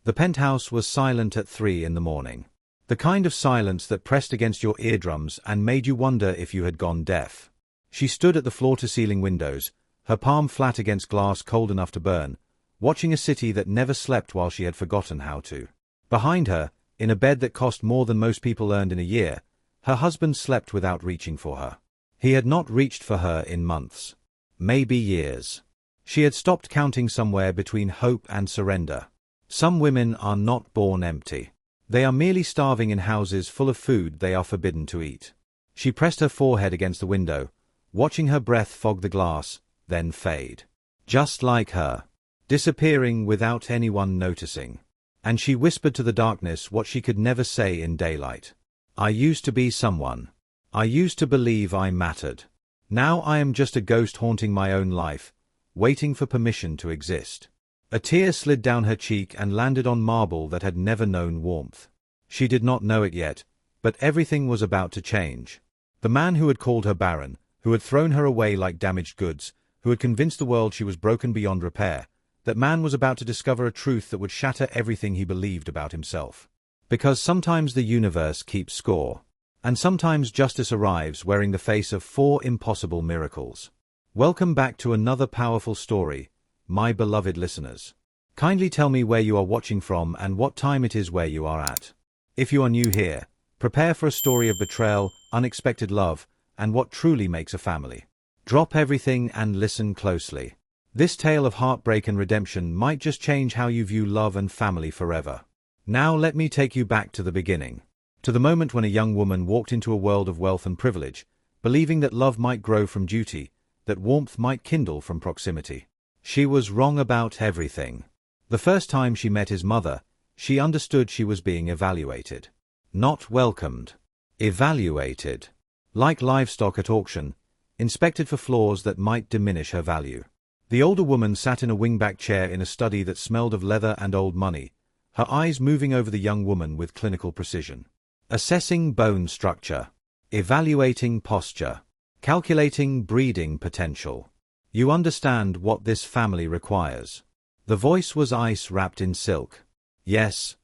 The penthouse was silent at 3 in the morning. The kind of silence that pressed against your eardrums and made you wonder if you had gone deaf. She stood at the floor-to-ceiling windows, her palm flat against glass cold enough to burn, watching a city that never slept while she had forgotten how to. Behind her, in a bed that cost more than most people earned in a year, her husband slept without reaching for her. He had not reached for her in months. Maybe years. She had stopped counting somewhere between hope and surrender. Some women are not born empty. They are merely starving in houses full of food they are forbidden to eat. She pressed her forehead against the window, watching her breath fog the glass, then fade. Just like her. Disappearing without anyone noticing. And she whispered to the darkness what she could never say in daylight. I used to be someone. I used to believe I mattered. Now I am just a ghost haunting my own life, waiting for permission to exist. A tear slid down her cheek and landed on marble that had never known warmth. She did not know it yet, but everything was about to change. The man who had called her barren, who had thrown her away like damaged goods, who had convinced the world she was broken beyond repair, that man was about to discover a truth that would shatter everything he believed about himself. Because sometimes the universe keeps score. And sometimes justice arrives wearing the face of 4 impossible miracles. Welcome back to another powerful story, my beloved listeners. Kindly tell me where you are watching from and what time it is where you are at. If you are new here, prepare for a story of betrayal, unexpected love, and what truly makes a family. Drop everything and listen closely. This tale of heartbreak and redemption might just change how you view love and family forever. Now let me take you back to the beginning. To the moment when a young woman walked into a world of wealth and privilege, believing that love might grow from duty, that warmth might kindle from proximity. She was wrong about everything. The first time she met his mother, she understood she was being evaluated. Not welcomed. Evaluated. Like livestock at auction, inspected for flaws that might diminish her value. The older woman sat in a wingback chair in a study that smelled of leather and old money, her eyes moving over the young woman with clinical precision. Assessing bone structure. Evaluating posture. Calculating breeding potential. You understand what this family requires. The voice was ice wrapped in silk. Yes,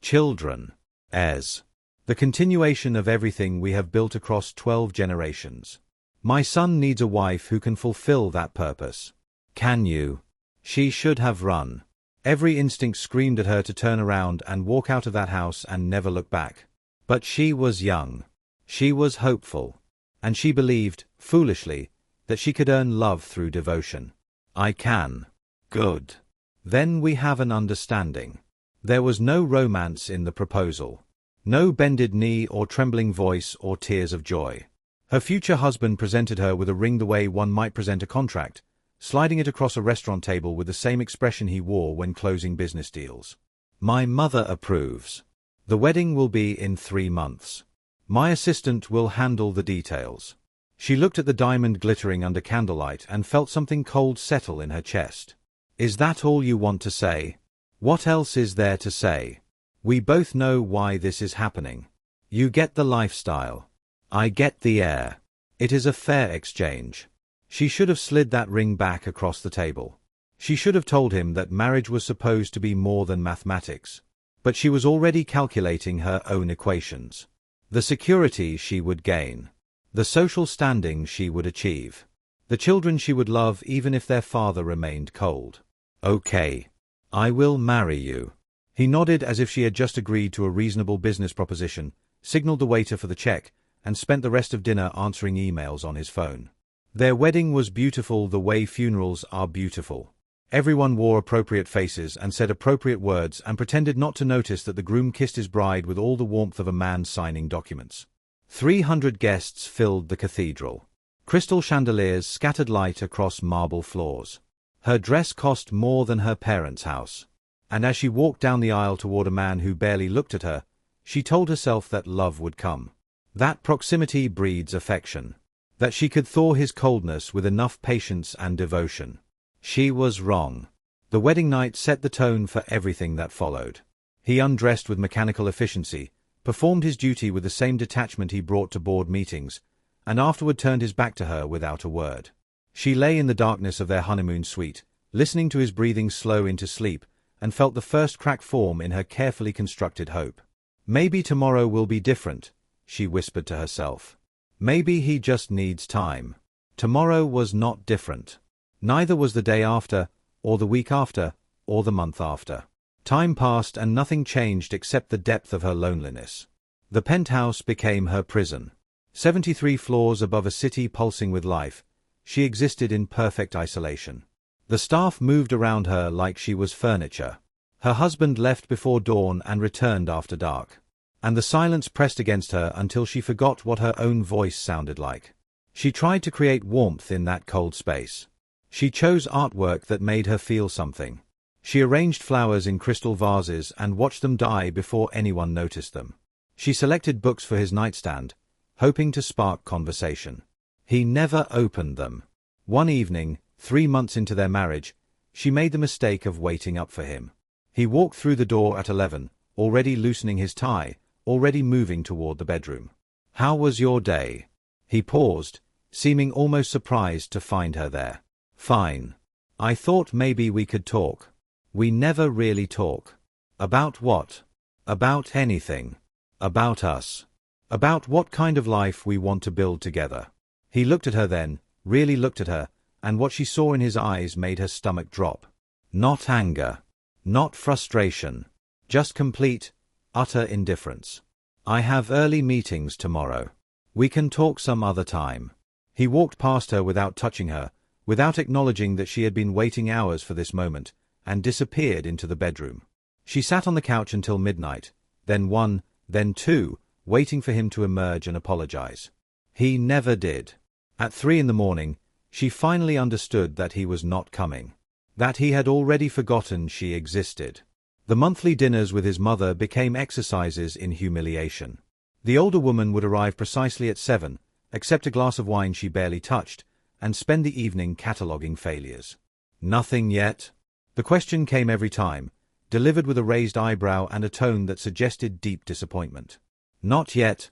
children. Heirs. The continuation of everything we have built across 12 generations. My son needs a wife who can fulfill that purpose. Can you? She should have run. Every instinct screamed at her to turn around and walk out of that house and never look back. But she was young. She was hopeful. And she believed, foolishly, that she could earn love through devotion. I can. Good. Then we have an understanding. There was no romance in the proposal. No bended knee or trembling voice or tears of joy. Her future husband presented her with a ring the way one might present a contract, sliding it across a restaurant table with the same expression he wore when closing business deals. My mother approves. The wedding will be in 3 months. My assistant will handle the details. She looked at the diamond glittering under candlelight and felt something cold settle in her chest. Is that all you want to say? What else is there to say? We both know why this is happening. You get the lifestyle. I get the air. It is a fair exchange. She should have slid that ring back across the table. She should have told him that marriage was supposed to be more than mathematics. But she was already calculating her own equations. The security she would gain. The social standing she would achieve. The children she would love even if their father remained cold. Okay. I will marry you. He nodded as if she had just agreed to a reasonable business proposition, signaled the waiter for the check, and spent the rest of dinner answering emails on his phone. Their wedding was beautiful the way funerals are beautiful. Everyone wore appropriate faces and said appropriate words and pretended not to notice that the groom kissed his bride with all the warmth of a man signing documents. 300 guests filled the cathedral. Crystal chandeliers scattered light across marble floors. Her dress cost more than her parents' house. And as she walked down the aisle toward a man who barely looked at her, she told herself that love would come. That proximity breeds affection. That she could thaw his coldness with enough patience and devotion. She was wrong. The wedding night set the tone for everything that followed. He undressed with mechanical efficiency, performed his duty with the same detachment he brought to board meetings, and afterward turned his back to her without a word. She lay in the darkness of their honeymoon suite, listening to his breathing slow into sleep, and felt the first crack form in her carefully constructed hope. Maybe tomorrow will be different, she whispered to herself. Maybe he just needs time. Tomorrow was not different. Neither was the day after, or the week after, or the month after. Time passed and nothing changed except the depth of her loneliness. The penthouse became her prison. 73 floors above a city pulsing with life, she existed in perfect isolation. The staff moved around her like she was furniture. Her husband left before dawn and returned after dark. And the silence pressed against her until she forgot what her own voice sounded like. She tried to create warmth in that cold space. She chose artwork that made her feel something. She arranged flowers in crystal vases and watched them die before anyone noticed them. She selected books for his nightstand, hoping to spark conversation. He never opened them. One evening, 3 months into their marriage, she made the mistake of waiting up for him. He walked through the door at 11, already loosening his tie, already moving toward the bedroom. "How was your day?" He paused, seeming almost surprised to find her there. "Fine. I thought maybe we could talk." "We never really talk." "About what?" "About anything. About us. About what kind of life we want to build together." He looked at her then, really looked at her, and what she saw in his eyes made her stomach drop. Not anger. Not frustration. Just complete, utter indifference. "I have early meetings tomorrow. We can talk some other time." He walked past her without touching her, without acknowledging that she had been waiting hours for this moment, and disappeared into the bedroom. She sat on the couch until midnight, then 1, then 2, waiting for him to emerge and apologize. He never did. At 3 in the morning, she finally understood that he was not coming. That he had already forgotten she existed. The monthly dinners with his mother became exercises in humiliation. The older woman would arrive precisely at 7, accept a glass of wine she barely touched, and spend the evening cataloguing failures. "Nothing yet?" The question came every time, delivered with a raised eyebrow and a tone that suggested deep disappointment. "Not yet,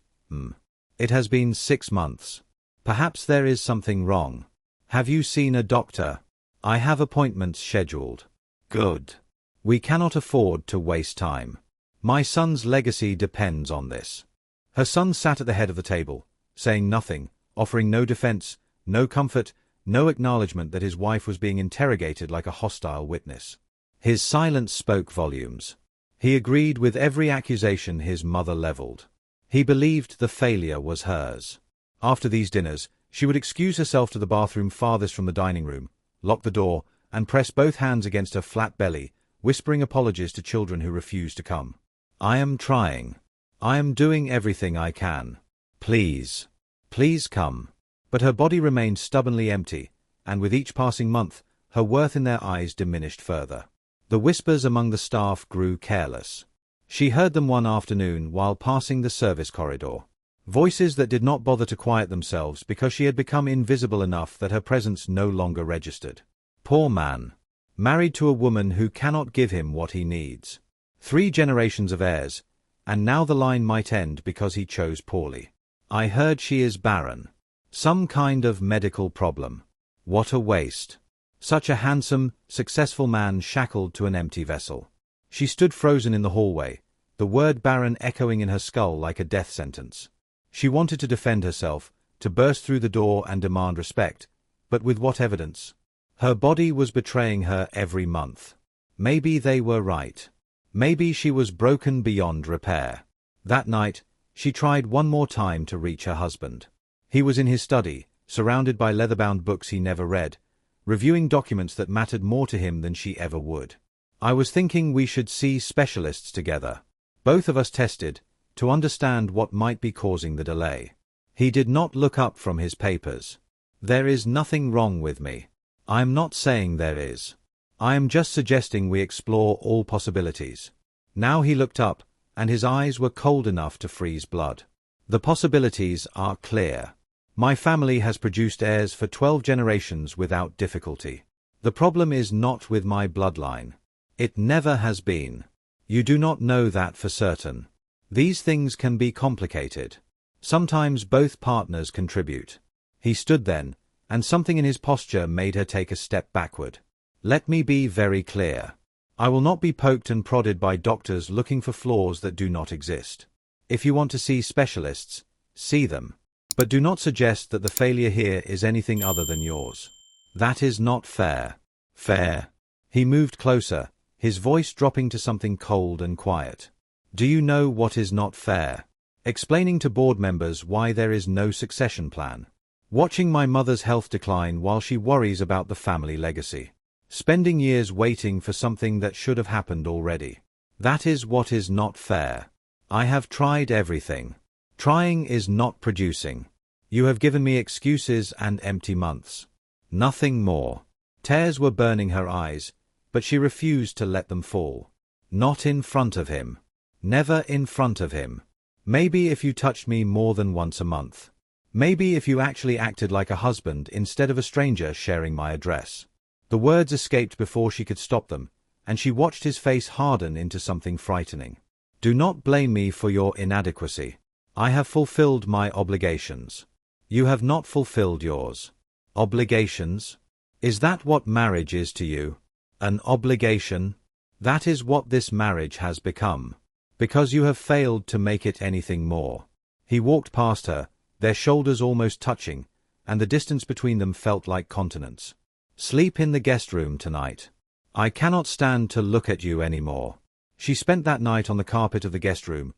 It has been 6 months. Perhaps there is something wrong. Have you seen a doctor?" "I have appointments scheduled." "Good. We cannot afford to waste time. My son's legacy depends on this." Her son sat at the head of the table, saying nothing, offering no defense, no comfort, no acknowledgement that his wife was being interrogated like a hostile witness. His silence spoke volumes. He agreed with every accusation his mother leveled. He believed the failure was hers. After these dinners, she would excuse herself to the bathroom farthest from the dining room, lock the door, and press both hands against her flat belly, whispering apologies to children who refused to come. "I am trying. I am doing everything I can. Please. Please come." But her body remained stubbornly empty, and with each passing month, her worth in their eyes diminished further. The whispers among the staff grew careless. She heard them one afternoon while passing the service corridor. Voices that did not bother to quiet themselves because she had become invisible enough that her presence no longer registered. Poor man. Married to a woman who cannot give him what he needs. 3 generations of heirs, and now the line might end because he chose poorly. "I heard she is barren. Some kind of medical problem. What a waste. Such a handsome, successful man shackled to an empty vessel." She stood frozen in the hallway, the word barren echoing in her skull like a death sentence. She wanted to defend herself, to burst through the door and demand respect, but with what evidence? Her body was betraying her every month. Maybe they were right. Maybe she was broken beyond repair. That night, she tried one more time to reach her husband. He was in his study, surrounded by leather-bound books he never read, reviewing documents that mattered more to him than she ever would. "I was thinking we should see specialists together. Both of us tested, to understand what might be causing the delay." He did not look up from his papers. "There is nothing wrong with me. I am not saying there is. I am just suggesting we explore all possibilities." Now he looked up, and his eyes were cold enough to freeze blood. "The possibilities are clear. My family has produced heirs for 12 generations without difficulty. The problem is not with my bloodline. It never has been. You do not know that for certain. These things can be complicated. Sometimes both partners contribute." He stood then, and something in his posture made her take a step backward. "Let me be very clear. I will not be poked and prodded by doctors looking for flaws that do not exist. If you want to see specialists, see them. But do not suggest that the failure here is anything other than yours. That is not fair. Fair. He moved closer, his voice dropping to something cold and quiet. Do you know what is not fair? Explaining to board members why there is no succession plan. Watching my mother's health decline while she worries about the family legacy. Spending years waiting for something that should have happened already. That is what is not fair. I have tried everything. Trying is not producing. You have given me excuses and empty months. Nothing more. Tears were burning her eyes, but she refused to let them fall. Not in front of him. Never in front of him. Maybe if you touched me more than once a month. Maybe if you actually acted like a husband instead of a stranger sharing my address. The words escaped before she could stop them, and she watched his face harden into something frightening. Do not blame me for your inadequacy. I have fulfilled my obligations. You have not fulfilled yours. Obligations? Is that what marriage is to you? An obligation? That is what this marriage has become. Because you have failed to make it anything more. He walked past her, their shoulders almost touching, and the distance between them felt like continents. Sleep in the guest room tonight. I cannot stand to look at you anymore. She spent that night on the carpet of the guest room,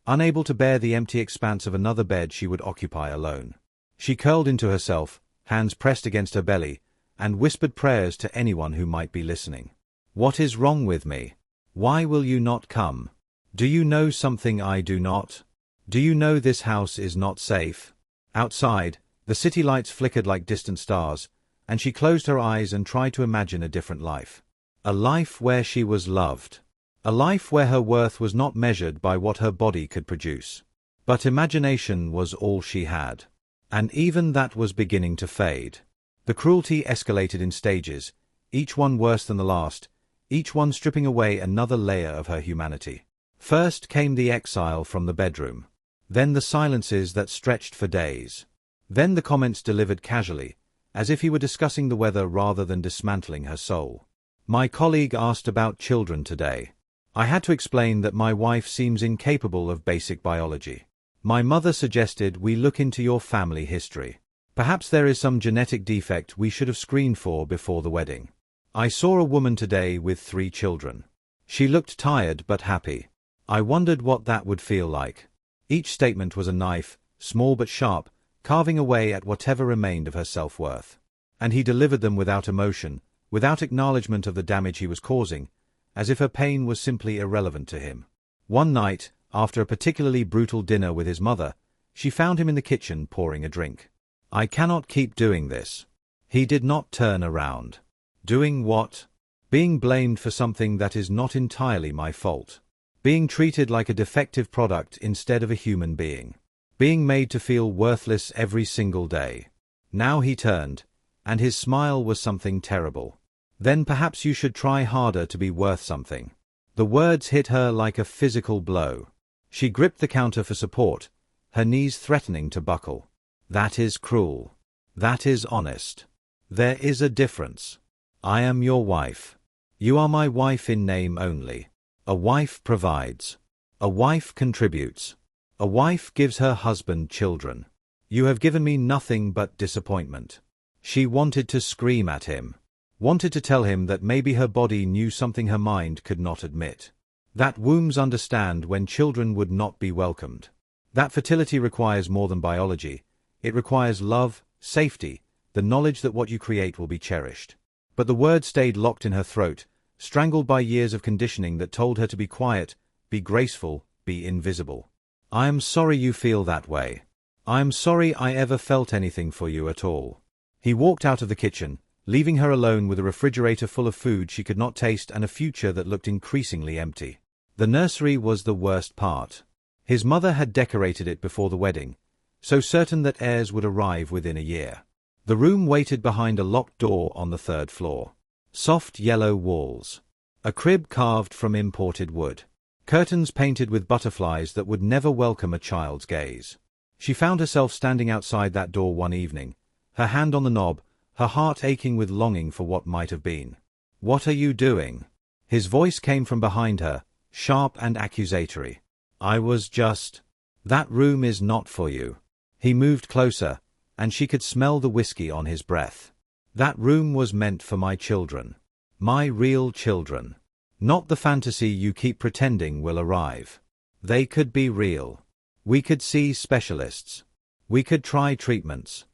unable to bear the empty expanse of another bed she would occupy alone. She curled into herself, hands pressed against her belly, and whispered prayers to anyone who might be listening. What is wrong with me? Why will you not come? Do you know something I do not? Do you know this house is not safe? Outside, the city lights flickered like distant stars, and she closed her eyes and tried to imagine a different life. A life where she was loved. A life where her worth was not measured by what her body could produce. But imagination was all she had. And even that was beginning to fade. The cruelty escalated in stages, each one worse than the last, each one stripping away another layer of her humanity. First came the exile from the bedroom. Then the silences that stretched for days. Then the comments delivered casually, as if he were discussing the weather rather than dismantling her soul. My colleague asked about children today. I had to explain that my wife seems incapable of basic biology. My mother suggested we look into your family history. Perhaps there is some genetic defect we should have screened for before the wedding. I saw a woman today with 3 children. She looked tired but happy. I wondered what that would feel like. Each statement was a knife, small but sharp, carving away at whatever remained of her self-worth. And he delivered them without emotion, without acknowledgement of the damage he was causing, as if her pain was simply irrelevant to him. One night, after a particularly brutal dinner with his mother, she found him in the kitchen pouring a drink. I cannot keep doing this. He did not turn around. Doing what? Being blamed for something that is not entirely my fault. Being treated like a defective product instead of a human being. Being made to feel worthless every single day. Now he turned, and his smile was something terrible. Then perhaps you should try harder to be worth something. The words hit her like a physical blow. She gripped the counter for support, her knees threatening to buckle. That is cruel. That is honest. There is a difference. I am your wife. You are my wife in name only. A wife provides. A wife contributes. A wife gives her husband children. You have given me nothing but disappointment. She wanted to scream at him. Wanted to tell him that maybe her body knew something her mind could not admit. That wombs understand when children would not be welcomed. That fertility requires more than biology. It requires love, safety, the knowledge that what you create will be cherished. But the word stayed locked in her throat, strangled by years of conditioning that told her to be quiet, be graceful, be invisible. I am sorry you feel that way. I am sorry I ever felt anything for you at all. He walked out of the kitchen, leaving her alone with a refrigerator full of food she could not taste and a future that looked increasingly empty. The nursery was the worst part. His mother had decorated it before the wedding, so certain that heirs would arrive within a year. The room waited behind a locked door on the 3rd floor. Soft yellow walls. A crib carved from imported wood. Curtains painted with butterflies that would never welcome a child's gaze. She found herself standing outside that door one evening, her hand on the knob, her heart aching with longing for what might have been. What are you doing? His voice came from behind her, sharp and accusatory. I was just... That room is not for you. He moved closer, and she could smell the whiskey on his breath. That room was meant for my children. My real children. Not the fantasy you keep pretending will arrive. They could be real. We could see specialists. We could try treatments.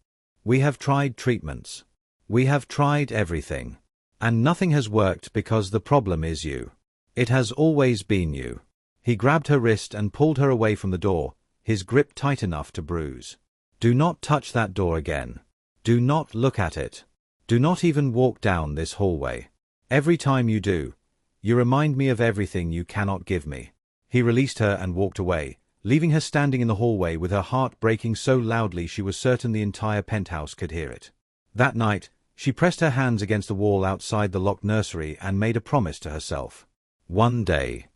We have tried treatments. We have tried everything. And nothing has worked because the problem is you. It has always been you. He grabbed her wrist and pulled her away from the door, his grip tight enough to bruise. Do not touch that door again. Do not look at it. Do not even walk down this hallway. Every time you do, you remind me of everything you cannot give me. He released her and walked away, leaving her standing in the hallway with her heart breaking so loudly she was certain the entire penthouse could hear it. That night, she pressed her hands against the wall outside the locked nursery and made a promise to herself. One day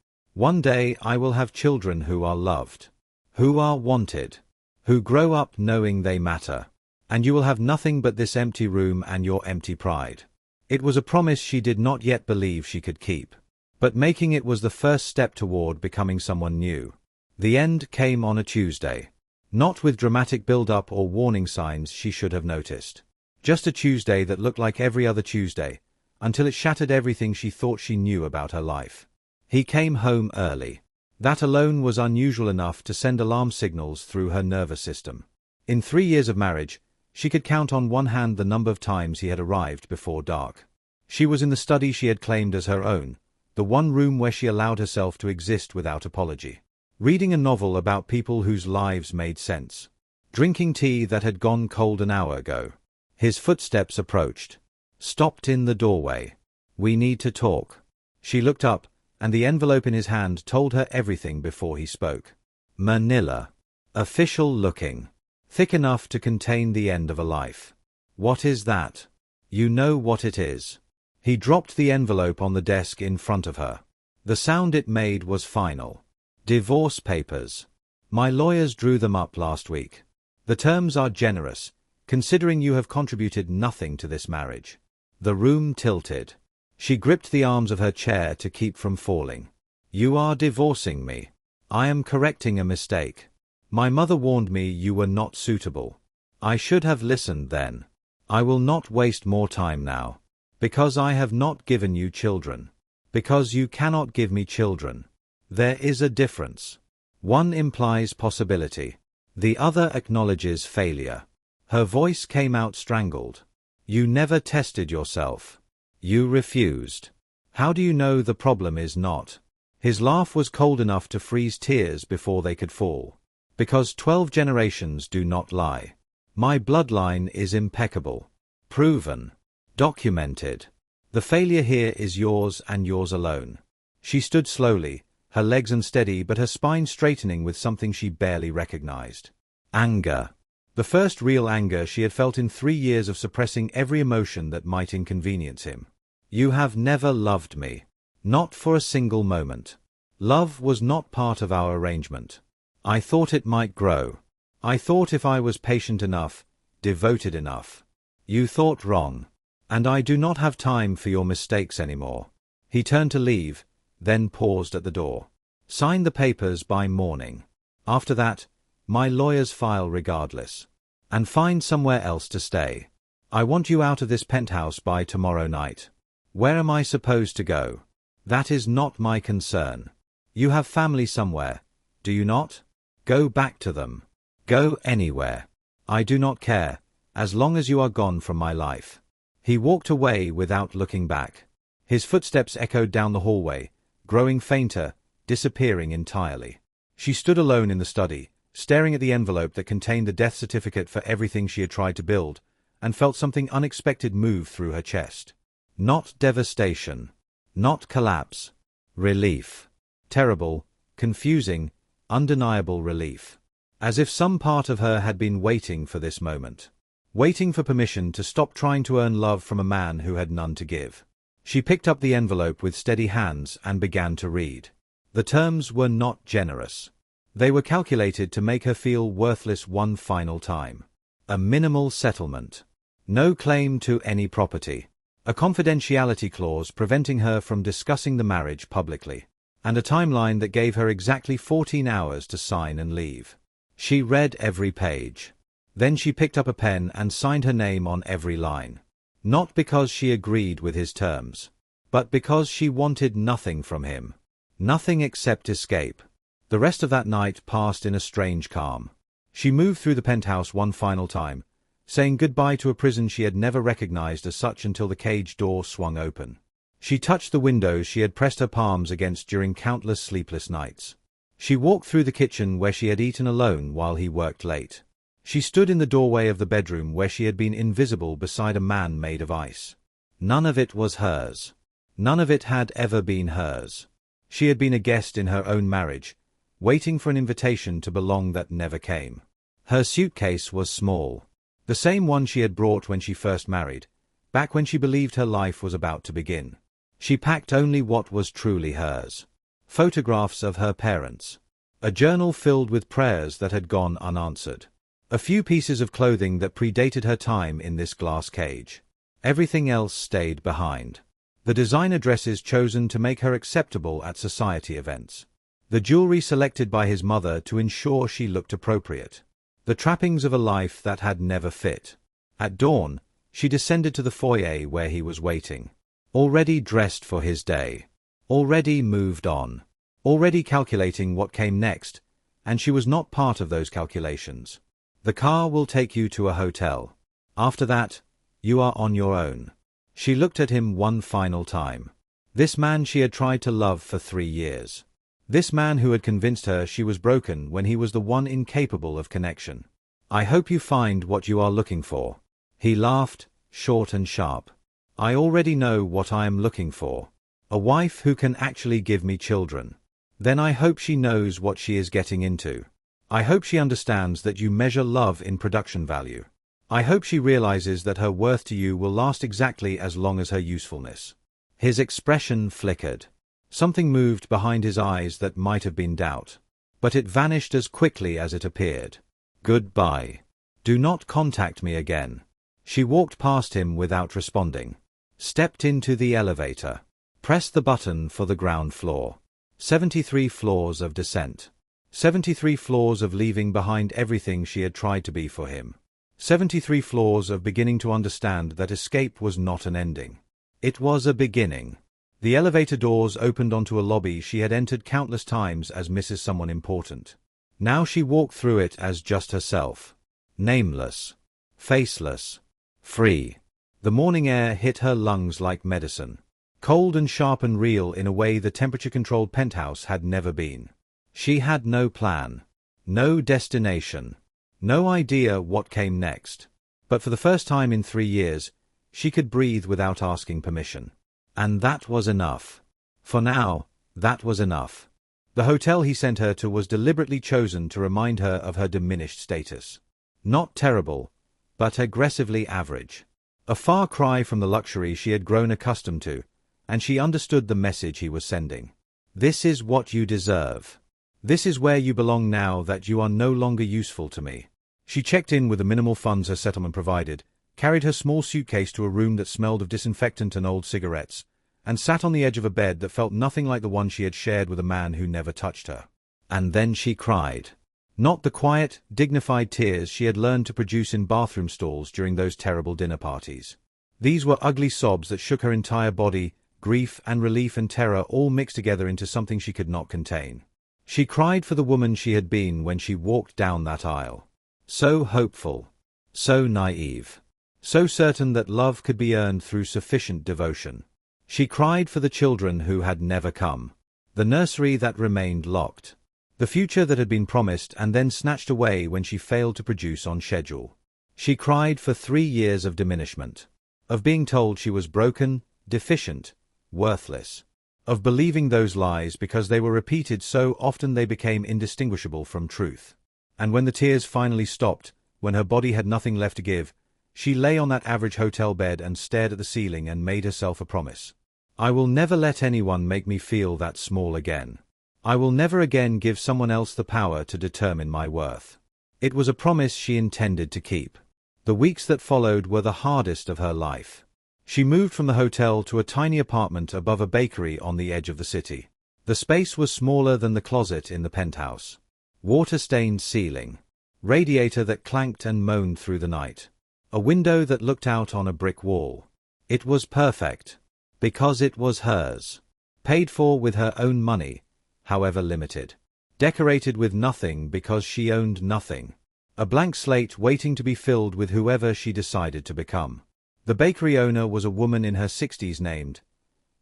I will have children who are loved, who are wanted, who grow up knowing they matter. And you will have nothing but this empty room and your empty pride. It was a promise she did not yet believe she could keep. But making it was the first step toward becoming someone new. The end came on a Tuesday. Not with dramatic build-up or warning signs she should have noticed. Just a Tuesday that looked like every other Tuesday, until it shattered everything she thought she knew about her life. He came home early. That alone was unusual enough to send alarm signals through her nervous system. In 3 years of marriage, she could count on one hand the number of times he had arrived before dark. She was in the study she had claimed as her own, the one room where she allowed herself to exist without apology. Reading a novel about people whose lives made sense. Drinking tea that had gone cold an hour ago. His footsteps approached. Stopped in the doorway. We need to talk. She looked up, and the envelope in his hand told her everything before he spoke. Manila. Official looking. Thick enough to contain the end of a life. What is that? You know what it is. He dropped the envelope on the desk in front of her. The sound it made was final. Divorce papers. My lawyers drew them up last week. The terms are generous, considering you have contributed nothing to this marriage. The room tilted. She gripped the arms of her chair to keep from falling. You are divorcing me. I am correcting a mistake. My mother warned me you were not suitable. I should have listened then. I will not waste more time now. Because I have not given you children. Because you cannot give me children. There is a difference. One implies possibility. The other acknowledges failure. Her voice came out strangled. You never tested yourself. You refused. How do you know the problem is not? His laugh was cold enough to freeze tears before they could fall. Because 12 generations do not lie. My bloodline is impeccable. Proven. Documented. The failure here is yours and yours alone. She stood slowly, her legs unsteady but her spine straightening with something she barely recognized. Anger. The first real anger she had felt in 3 years of suppressing every emotion that might inconvenience him. You have never loved me. Not for a single moment. Love was not part of our arrangement. I thought it might grow. I thought if I was patient enough, devoted enough. You thought wrong. And I do not have time for your mistakes anymore. He turned to leave, then paused at the door. Sign the papers by morning. After that, my lawyers file regardless. And find somewhere else to stay. I want you out of this penthouse by tomorrow night. Where am I supposed to go? That is not my concern. You have family somewhere, do you not? Go back to them. Go anywhere. I do not care, as long as you are gone from my life. He walked away without looking back. His footsteps echoed down the hallway, growing fainter, disappearing entirely. She stood alone in the study, staring at the envelope that contained the death certificate for everything she had tried to build, and felt something unexpected move through her chest. Not devastation. Not collapse. Relief. Terrible, confusing, undeniable relief. As if some part of her had been waiting for this moment. Waiting for permission to stop trying to earn love from a man who had none to give. She picked up the envelope with steady hands and began to read. The terms were not generous. They were calculated to make her feel worthless one final time. A minimal settlement. No claim to any property. a confidentiality clause preventing her from discussing the marriage publicly, and a timeline that gave her exactly 14 hours to sign and leave. She read every page. Then she picked up a pen and signed her name on every line. Not because she agreed with his terms, but because she wanted nothing from him. Nothing except escape. The rest of that night passed in a strange calm. She moved through the penthouse one final time, saying goodbye to a prison she had never recognized as such until the cage door swung open. She touched the windows she had pressed her palms against during countless sleepless nights. She walked through the kitchen where she had eaten alone while he worked late. She stood in the doorway of the bedroom where she had been invisible beside a man made of ice. None of it was hers. None of it had ever been hers. She had been a guest in her own marriage, waiting for an invitation to belong that never came. Her suitcase was small. The same one she had brought when she first married, back when she believed her life was about to begin. She packed only what was truly hers. Photographs of her parents. A journal filled with prayers that had gone unanswered. A few pieces of clothing that predated her time in this glass cage. Everything else stayed behind. The designer dresses chosen to make her acceptable at society events. The jewelry selected by his mother to ensure she looked appropriate. The trappings of a life that had never fit. At dawn, she descended to the foyer where he was waiting. Already dressed for his day. Already moved on. Already calculating what came next, and she was not part of those calculations. The car will take you to a hotel. After that, you are on your own. She looked at him one final time. This man she had tried to love for 3 years. This man who had convinced her she was broken when he was the one incapable of connection. I hope you find what you are looking for. He laughed, short and sharp. I already know what I am looking for. A wife who can actually give me children. Then I hope she knows what she is getting into. I hope she understands that you measure love in production value. I hope she realizes that her worth to you will last exactly as long as her usefulness. His expression flickered. Something moved behind his eyes that might have been doubt. But it vanished as quickly as it appeared. Goodbye. Do not contact me again. She walked past him without responding. Stepped into the elevator. Pressed the button for the ground floor. 73 floors of descent. 73 floors of leaving behind everything she had tried to be for him. 73 floors of beginning to understand that escape was not an ending. It was a beginning. The elevator doors opened onto a lobby she had entered countless times as Mrs. Someone Important. Now she walked through it as just herself. Nameless. Faceless. Free. The morning air hit her lungs like medicine. Cold and sharp and real in a way the temperature-controlled penthouse had never been. She had no plan. No destination. No idea what came next. But for the first time in 3 years, she could breathe without asking permission. And that was enough. For now, that was enough. The hotel he sent her to was deliberately chosen to remind her of her diminished status. Not terrible, but aggressively average. A far cry from the luxury she had grown accustomed to, and she understood the message he was sending. This is what you deserve. This is where you belong now that you are no longer useful to me. She checked in with the minimal funds her settlement provided, carried her small suitcase to a room that smelled of disinfectant and old cigarettes, and sat on the edge of a bed that felt nothing like the one she had shared with a man who never touched her. And then she cried. Not the quiet, dignified tears she had learned to produce in bathroom stalls during those terrible dinner parties. These were ugly sobs that shook her entire body, grief and relief and terror all mixed together into something she could not contain. She cried for the woman she had been when she walked down that aisle. So hopeful. So naive. So certain that love could be earned through sufficient devotion. She cried for the children who had never come. The nursery that remained locked. The future that had been promised and then snatched away when she failed to produce on schedule. She cried for 3 years of diminishment. Of being told she was broken, deficient, worthless. Of believing those lies because they were repeated so often they became indistinguishable from truth. And when the tears finally stopped, when her body had nothing left to give, she lay on that average hotel bed and stared at the ceiling and made herself a promise. I will never let anyone make me feel that small again. I will never again give someone else the power to determine my worth. It was a promise she intended to keep. The weeks that followed were the hardest of her life. She moved from the hotel to a tiny apartment above a bakery on the edge of the city. The space was smaller than the closet in the penthouse. Water-stained ceiling. Radiator that clanked and moaned through the night. A window that looked out on a brick wall. It was perfect. Because it was hers. Paid for with her own money, however limited. Decorated with nothing because she owned nothing. A blank slate waiting to be filled with whoever she decided to become. The bakery owner was a woman in her 60s named.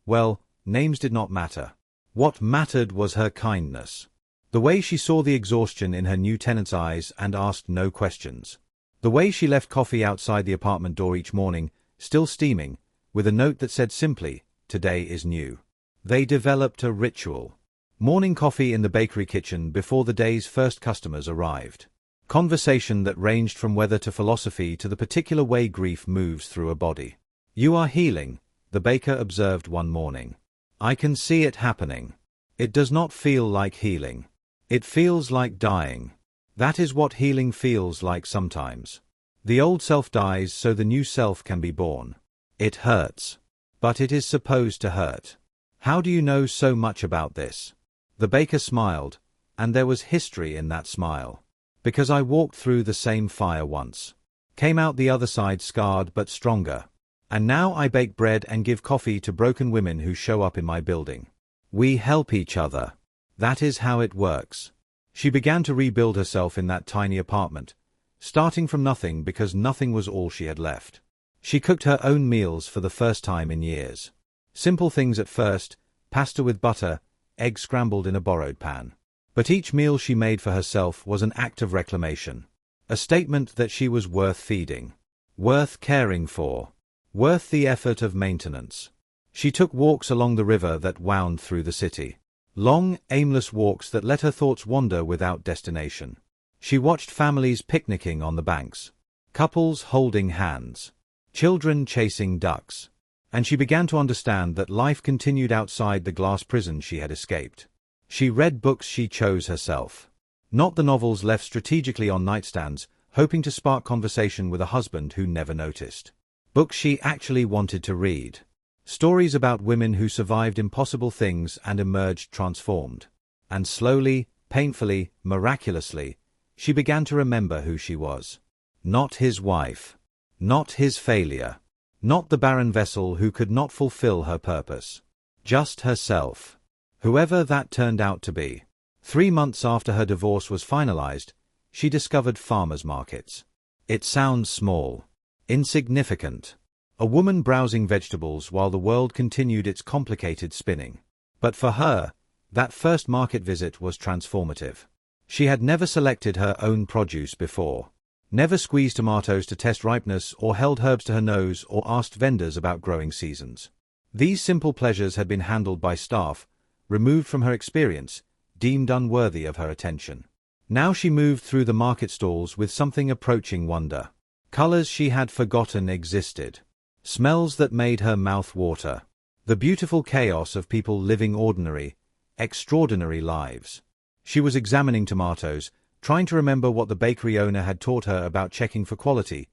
Well, names did not matter. What mattered was her kindness. The way she saw the exhaustion in her new tenant's eyes and asked no questions. The way she left coffee outside the apartment door each morning, still steaming, with a note that said simply, "Today is new." They developed a ritual. Morning coffee in the bakery kitchen before the day's first customers arrived. Conversation that ranged from weather to philosophy to the particular way grief moves through a body. "You are healing," the baker observed one morning. "I can see it happening. It does not feel like healing. It feels like dying. That is what healing feels like sometimes. The old self dies so the new self can be born. It hurts. But it is supposed to hurt. How do you know so much about this?" The baker smiled, and there was history in that smile. "Because I walked through the same fire once. Came out the other side scarred but stronger. And now I bake bread and give coffee to broken women who show up in my building. We help each other. That is how it works." She began to rebuild herself in that tiny apartment, starting from nothing because nothing was all she had left. She cooked her own meals for the first time in years. Simple things at first, pasta with butter, eggs scrambled in a borrowed pan. But each meal she made for herself was an act of reclamation. A statement that she was worth feeding. Worth caring for. Worth the effort of maintenance. She took walks along the river that wound through the city. Long, aimless walks that let her thoughts wander without destination. She watched families picnicking on the banks. Couples holding hands. Children chasing ducks. And she began to understand that life continued outside the glass prison she had escaped. She read books she chose herself. Not the novels left strategically on nightstands, hoping to spark conversation with a husband who never noticed. Books she actually wanted to read. Stories about women who survived impossible things and emerged transformed. And slowly, painfully, miraculously, she began to remember who she was. Not his wife. Not his failure. Not the barren vessel who could not fulfill her purpose. Just herself. Whoever that turned out to be. 3 months after her divorce was finalized, she discovered farmers' markets. It sounds small. Insignificant. A woman browsing vegetables while the world continued its complicated spinning. But for her, that first market visit was transformative. She had never selected her own produce before. Never squeezed tomatoes to test ripeness or held herbs to her nose or asked vendors about growing seasons. These simple pleasures had been handled by staff, removed from her experience, deemed unworthy of her attention. Now she moved through the market stalls with something approaching wonder. Colors she had forgotten existed. Smells that made her mouth water. The beautiful chaos of people living ordinary, extraordinary lives. She was examining tomatoes, trying to remember what the bakery owner had taught her about checking for quality,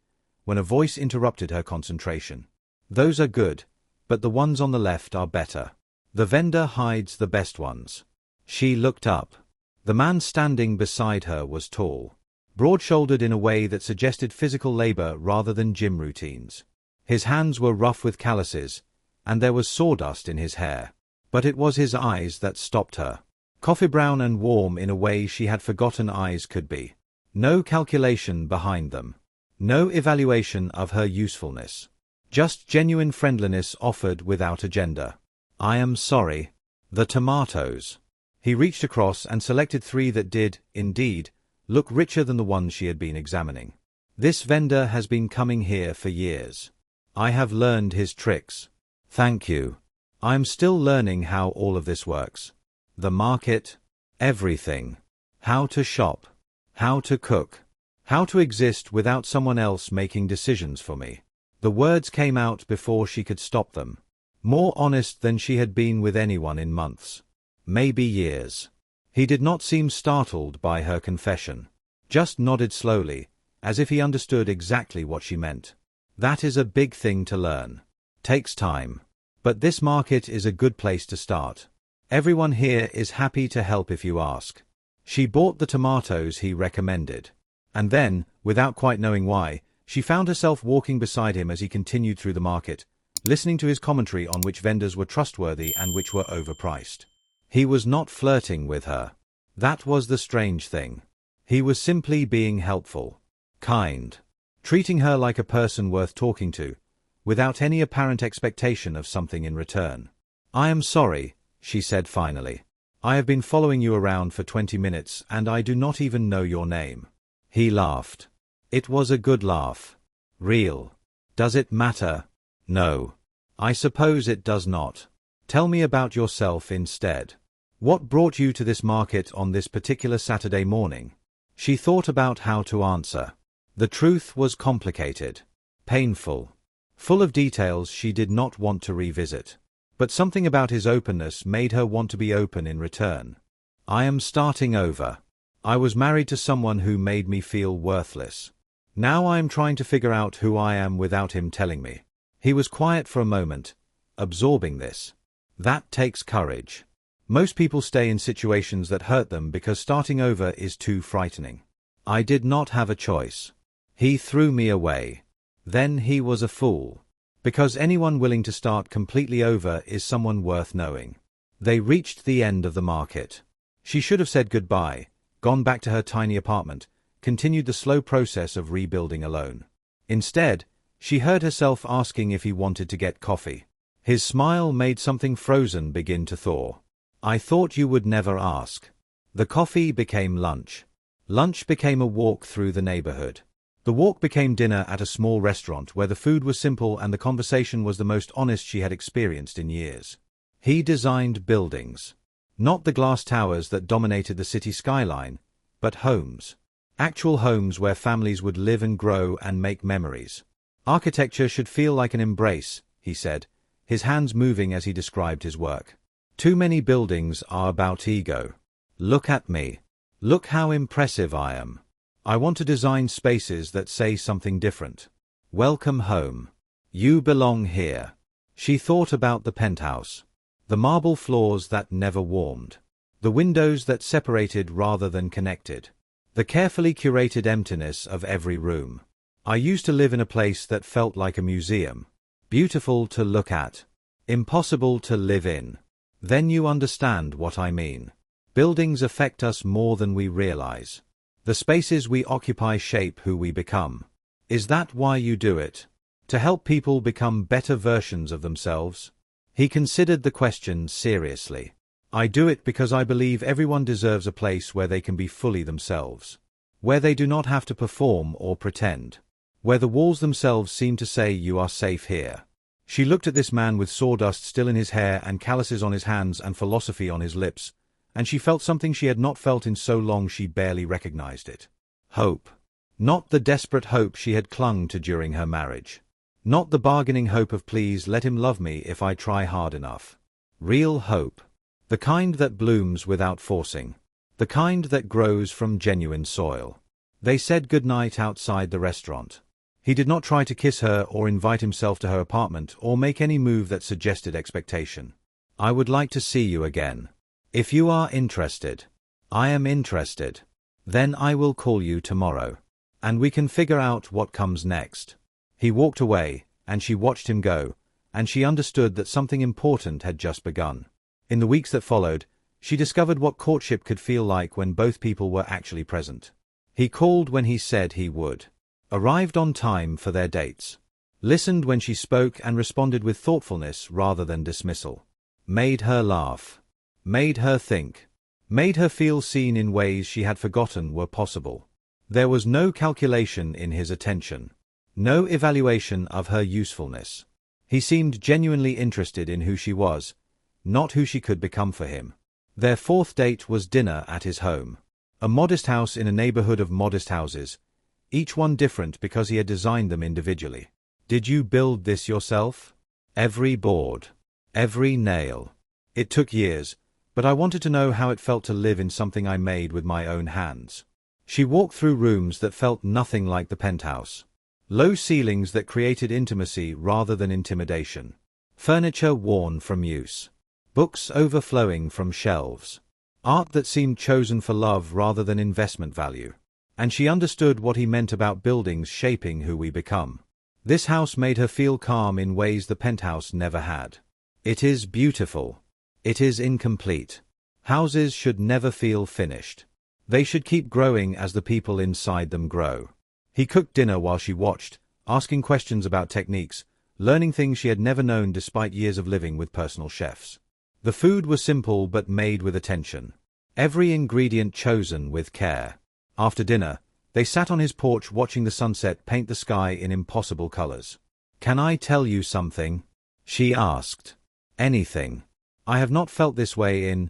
when a voice interrupted her concentration. "Those are good, but the ones on the left are better. The vendor hides the best ones." She looked up. The man standing beside her was tall. Broad-shouldered in a way that suggested physical labor rather than gym routines. His hands were rough with calluses, and there was sawdust in his hair. But it was his eyes that stopped her. Coffee brown and warm in a way she had forgotten eyes could be. No calculation behind them. No evaluation of her usefulness. Just genuine friendliness offered without agenda. "I am sorry. The tomatoes." He reached across and selected 3 that did, indeed, look richer than the ones she had been examining. "This vendor has been coming here for years. I have learned his tricks. Thank you. I am still learning how all of this works. The market, everything. How to shop. How to cook. How to exist without someone else making decisions for me." The words came out before she could stop them. More honest than she had been with anyone in months. Maybe years. He did not seem startled by her confession. Just nodded slowly, as if he understood exactly what she meant. That is a big thing to learn. Takes time. But this market is a good place to start. Everyone here is happy to help if you ask. She bought the tomatoes he recommended. And then, without quite knowing why, she found herself walking beside him as he continued through the market, listening to his commentary on which vendors were trustworthy and which were overpriced. He was not flirting with her. That was the strange thing. He was simply being helpful. Kind. Treating her like a person worth talking to, without any apparent expectation of something in return. "I am sorry," she said finally. "I have been following you around for 20 minutes and I do not even know your name." He laughed. It was a good laugh. Real. "Does it matter?" "No. I suppose it does not. Tell me about yourself instead. What brought you to this market on this particular Saturday morning?" She thought about how to answer. The truth was complicated. Painful. Full of details she did not want to revisit. But something about his openness made her want to be open in return. "I am starting over. I was married to someone who made me feel worthless. Now I am trying to figure out who I am without him telling me." He was quiet for a moment, absorbing this. That takes courage. Most people stay in situations that hurt them because starting over is too frightening. "I did not have a choice. He threw me away. Then he was a fool. Because anyone willing to start completely over is someone worth knowing." They reached the end of the market. She should have said goodbye, gone back to her tiny apartment, continued the slow process of rebuilding alone. Instead, she heard herself asking if he wanted to get coffee. His smile made something frozen begin to thaw. "I thought you would never ask." The coffee became lunch. Lunch became a walk through the neighborhood. The walk became dinner at a small restaurant where the food was simple and the conversation was the most honest she had experienced in years. He designed buildings. Not the glass towers that dominated the city skyline, but homes. Actual homes where families would live and grow and make memories. "Architecture should feel like an embrace," he said, his hands moving as he described his work. "Too many buildings are about ego. Look at me. Look how impressive I am. I want to design spaces that say something different. Welcome home. You belong here." She thought about the penthouse. The marble floors that never warmed. The windows that separated rather than connected. The carefully curated emptiness of every room. "I used to live in a place that felt like a museum. Beautiful to look at. Impossible to live in. Then you understand what I mean. Buildings affect us more than we realize. The spaces we occupy shape who we become. Is that why you do it? To help people become better versions of themselves?" He considered the question seriously. "I do it because I believe everyone deserves a place where they can be fully themselves. Where they do not have to perform or pretend. Where the walls themselves seem to say you are safe here." She looked at this man with sawdust still in his hair and calluses on his hands and philosophy on his lips, and she felt something she had not felt in so long she barely recognized it. Hope. Not the desperate hope she had clung to during her marriage. Not the bargaining hope of "please let him love me if I try hard enough." Real hope. The kind that blooms without forcing. The kind that grows from genuine soil. They said goodnight outside the restaurant. He did not try to kiss her or invite himself to her apartment or make any move that suggested expectation. "I would like to see you again. If you are interested." "I am interested. Then I will call you tomorrow. And we can figure out what comes next." He walked away, and she watched him go, and she understood that something important had just begun. In the weeks that followed, she discovered what courtship could feel like when both people were actually present. He called when he said he would. Arrived on time for their dates. Listened when she spoke and responded with thoughtfulness rather than dismissal. Made her laugh. Made her think. Made her feel seen in ways she had forgotten were possible. There was no calculation in his attention. No evaluation of her usefulness. He seemed genuinely interested in who she was, not who she could become for him. Their fourth date was dinner at his home. A modest house in a neighborhood of modest houses, each one different because he had designed them individually. "Did you build this yourself?" "Every board. Every nail. It took years, but I wanted to know how it felt to live in something I made with my own hands." She walked through rooms that felt nothing like the penthouse. Low ceilings that created intimacy rather than intimidation. Furniture worn from use. Books overflowing from shelves. Art that seemed chosen for love rather than investment value. And she understood what he meant about buildings shaping who we become. This house made her feel calm in ways the penthouse never had. It is beautiful. It is incomplete. Houses should never feel finished. They should keep growing as the people inside them grow. He cooked dinner while she watched, asking questions about techniques, learning things she had never known despite years of living with personal chefs. The food was simple but made with attention. Every ingredient chosen with care. After dinner, they sat on his porch watching the sunset paint the sky in impossible colors. "Can I tell you something?" she asked. "Anything. I have not felt this way in,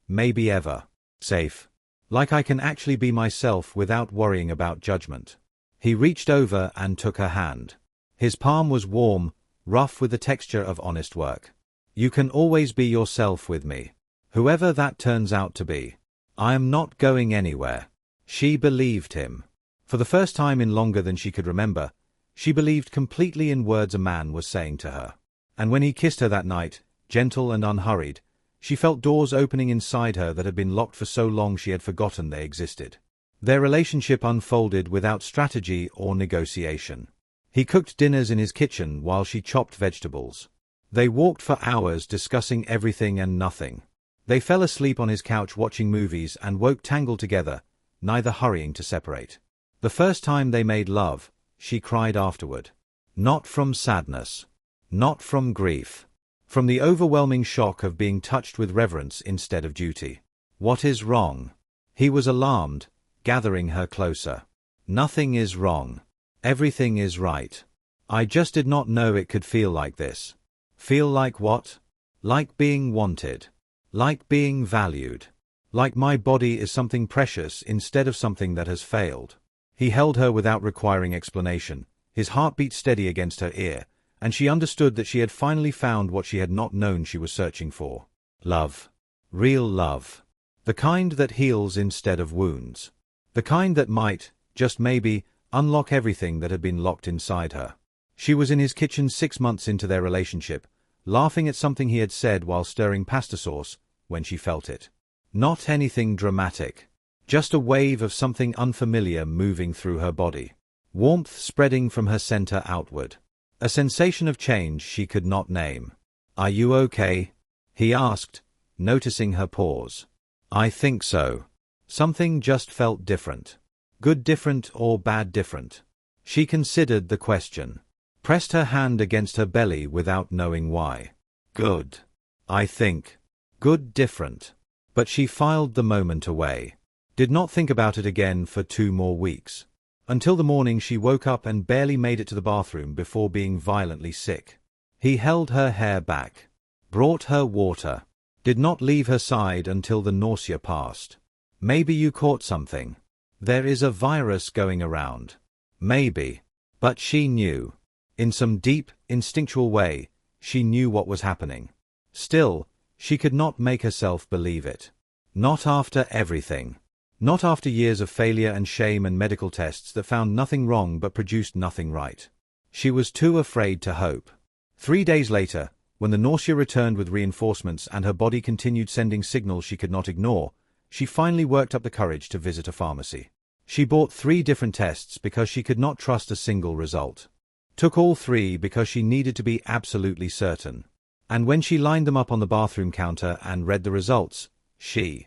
maybe ever. Safe. Like I can actually be myself without worrying about judgment." He reached over and took her hand. His palm was warm, rough with the texture of honest work. "You can always be yourself with me. Whoever that turns out to be. I am not going anywhere." She believed him. For the first time in longer than she could remember, she believed completely in words a man was saying to her. And when he kissed her that night, gentle and unhurried, she felt doors opening inside her that had been locked for so long she had forgotten they existed. Their relationship unfolded without strategy or negotiation. He cooked dinners in his kitchen while she chopped vegetables. They walked for hours discussing everything and nothing. They fell asleep on his couch watching movies and woke tangled together, neither hurrying to separate. The first time they made love, she cried afterward. Not from sadness. Not from grief. From the overwhelming shock of being touched with reverence instead of duty. "What is wrong?" He was alarmed, gathering her closer. "Nothing is wrong. Everything is right. I just did not know it could feel like this." "Feel like what?" "Like being wanted. Like being valued. Like my body is something precious instead of something that has failed." He held her without requiring explanation, his heartbeat steady against her ear, and she understood that she had finally found what she had not known she was searching for. Love. Real love. The kind that heals instead of wounds. The kind that might, just maybe, unlock everything that had been locked inside her. She was in his kitchen 6 months into their relationship, laughing at something he had said while stirring pasta sauce, when she felt it. Not anything dramatic. Just a wave of something unfamiliar moving through her body. Warmth spreading from her center outward. A sensation of change she could not name. "Are you okay?" he asked, noticing her pause. "I think so." Something just felt different. Good different or bad different? She considered the question. Pressed her hand against her belly without knowing why. "Good. I think. Good different." But she filed the moment away. Did not think about it again for 2 more weeks. Until the morning she woke up and barely made it to the bathroom before being violently sick. He held her hair back. Brought her water. Did not leave her side until the nausea passed. "Maybe you caught something. There is a virus going around." Maybe. But she knew. In some deep, instinctual way, she knew what was happening. Still, she could not make herself believe it. Not after everything. Not after years of failure and shame and medical tests that found nothing wrong but produced nothing right. She was too afraid to hope. 3 days later, when the nausea returned with reinforcements and her body continued sending signals she could not ignore, she finally worked up the courage to visit a pharmacy. She bought 3 different tests because she could not trust a single result. Took all 3 because she needed to be absolutely certain. And when she lined them up on the bathroom counter and read the results, she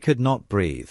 could not breathe.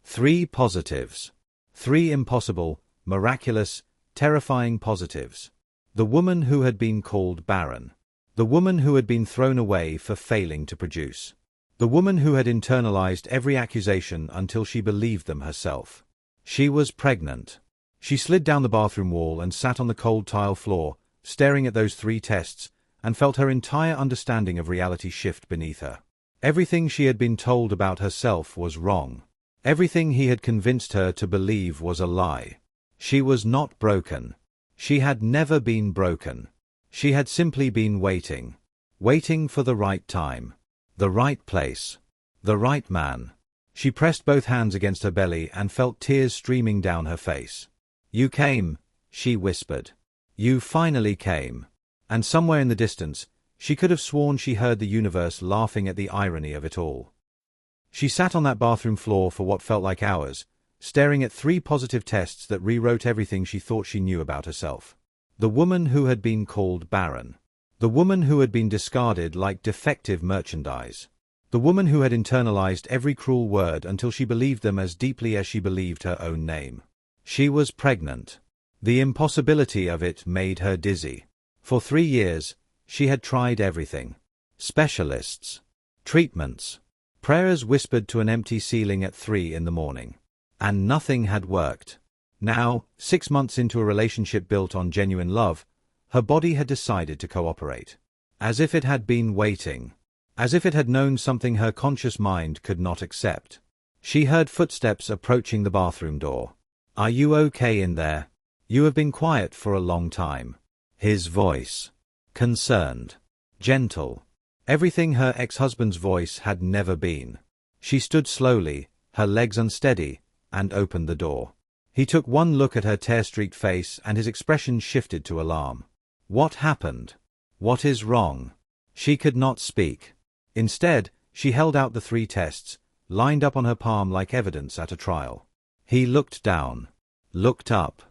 3 positives. 3 impossible, miraculous, terrifying positives. The woman who had been called barren. The woman who had been thrown away for failing to produce. The woman who had internalized every accusation until she believed them herself. She was pregnant. She slid down the bathroom wall and sat on the cold tile floor, staring at those 3 tests, and felt her entire understanding of reality shift beneath her. Everything she had been told about herself was wrong. Everything he had convinced her to believe was a lie. She was not broken. She had never been broken. She had simply been waiting. Waiting for the right time. The right place. The right man. She pressed both hands against her belly and felt tears streaming down her face. "You came," she whispered. You finally came. And somewhere in the distance, she could have sworn she heard the universe laughing at the irony of it all. She sat on that bathroom floor for what felt like hours, staring at 3 positive tests that rewrote everything she thought she knew about herself. The woman who had been called barren. The woman who had been discarded like defective merchandise. The woman who had internalized every cruel word until she believed them as deeply as she believed her own name. She was pregnant. The impossibility of it made her dizzy. For 3 years, she had tried everything. Specialists. Treatments. Prayers whispered to an empty ceiling at 3 in the morning. And nothing had worked. Now, 6 months into a relationship built on genuine love, her body had decided to cooperate. As if it had been waiting. As if it had known something her conscious mind could not accept. She heard footsteps approaching the bathroom door. Are you okay in there? You have been quiet for a long time. His voice. Concerned. Gentle. Everything her ex-husband's voice had never been. She stood slowly, her legs unsteady, and opened the door. He took one look at her tear-streaked face and his expression shifted to alarm. What happened? What is wrong? She could not speak. Instead, she held out the 3 tests, lined up on her palm like evidence at a trial. He looked down. Looked up.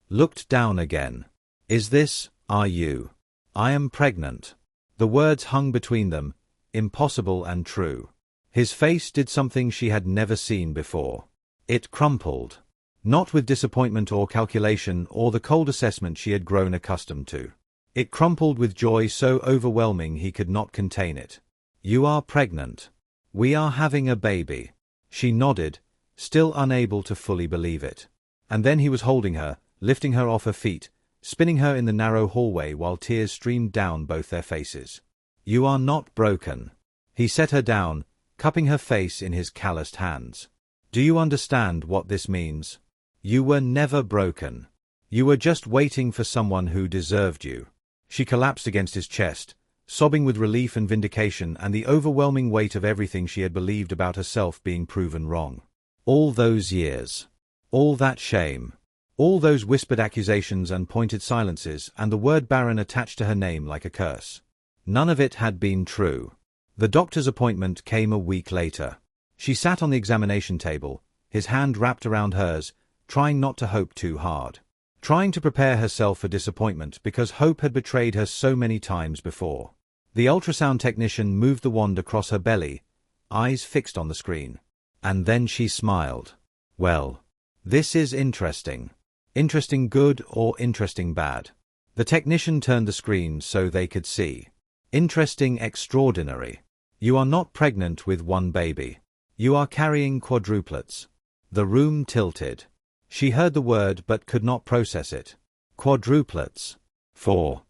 Looked down again. Is this, are you? I am pregnant. The words hung between them, impossible and true. His face did something she had never seen before. It crumpled. Not with disappointment or calculation or the cold assessment she had grown accustomed to. It crumpled with joy so overwhelming he could not contain it. You are pregnant. We are having a baby. She nodded, still unable to fully believe it. And then he was holding her, lifting her off her feet, spinning her in the narrow hallway while tears streamed down both their faces. You are not broken. He set her down, cupping her face in his calloused hands. Do you understand what this means? You were never broken. You were just waiting for someone who deserved you. She collapsed against his chest, sobbing with relief and vindication and the overwhelming weight of everything she had believed about herself being proven wrong. All those years. All that shame. All those whispered accusations and pointed silences and the word barren attached to her name like a curse. None of it had been true. The doctor's appointment came a week later. She sat on the examination table, his hand wrapped around hers, trying not to hope too hard. Trying to prepare herself for disappointment because hope had betrayed her so many times before. The ultrasound technician moved the wand across her belly, eyes fixed on the screen. And then she smiled. Well, this is interesting. Interesting good or interesting bad? The technician turned the screen so they could see. Interesting extraordinary. You are not pregnant with 1 baby. You are carrying quadruplets. The room tilted. She heard the word but could not process it. Quadruplets. 4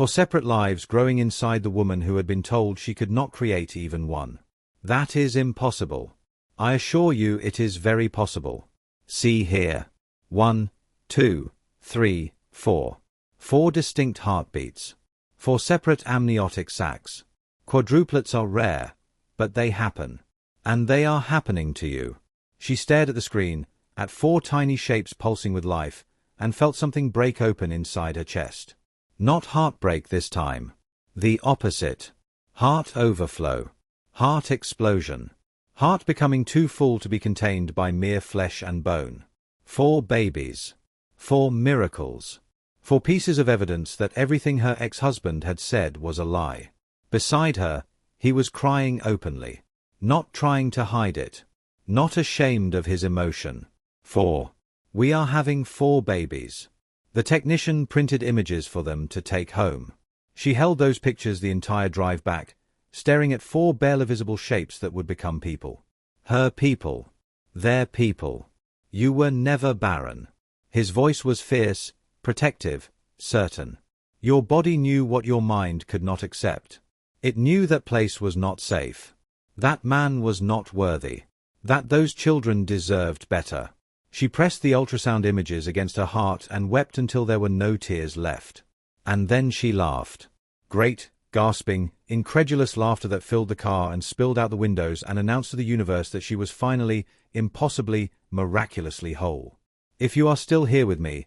separate lives growing inside the woman who had been told she could not create even one. That is impossible. I assure you it is very possible. See here. 1, 2, 3, 4. 4 distinct heartbeats. 4 separate amniotic sacs. Quadruplets are rare, but they happen. And they are happening to you. She stared at the screen, at 4 tiny shapes pulsing with life, and felt something break open inside her chest. Not heartbreak this time. The opposite. Heart overflow. Heart explosion. Heart becoming too full to be contained by mere flesh and bone. 4 babies. 4 miracles. 4 pieces of evidence that everything her ex-husband had said was a lie. Beside her, he was crying openly. Not trying to hide it. Not ashamed of his emotion. 4. We are having 4 babies. The technician printed images for them to take home. She held those pictures the entire drive back, staring at 4 barely visible shapes that would become people. Her people. Their people. You were never barren. His voice was fierce, protective, certain. Your body knew what your mind could not accept. It knew that place was not safe. That man was not worthy. That those children deserved better. She pressed the ultrasound images against her heart and wept until there were no tears left. And then she laughed. Great, gasping, incredulous laughter that filled the car and spilled out the windows and announced to the universe that she was finally, impossibly, miraculously whole. If you are still here with me,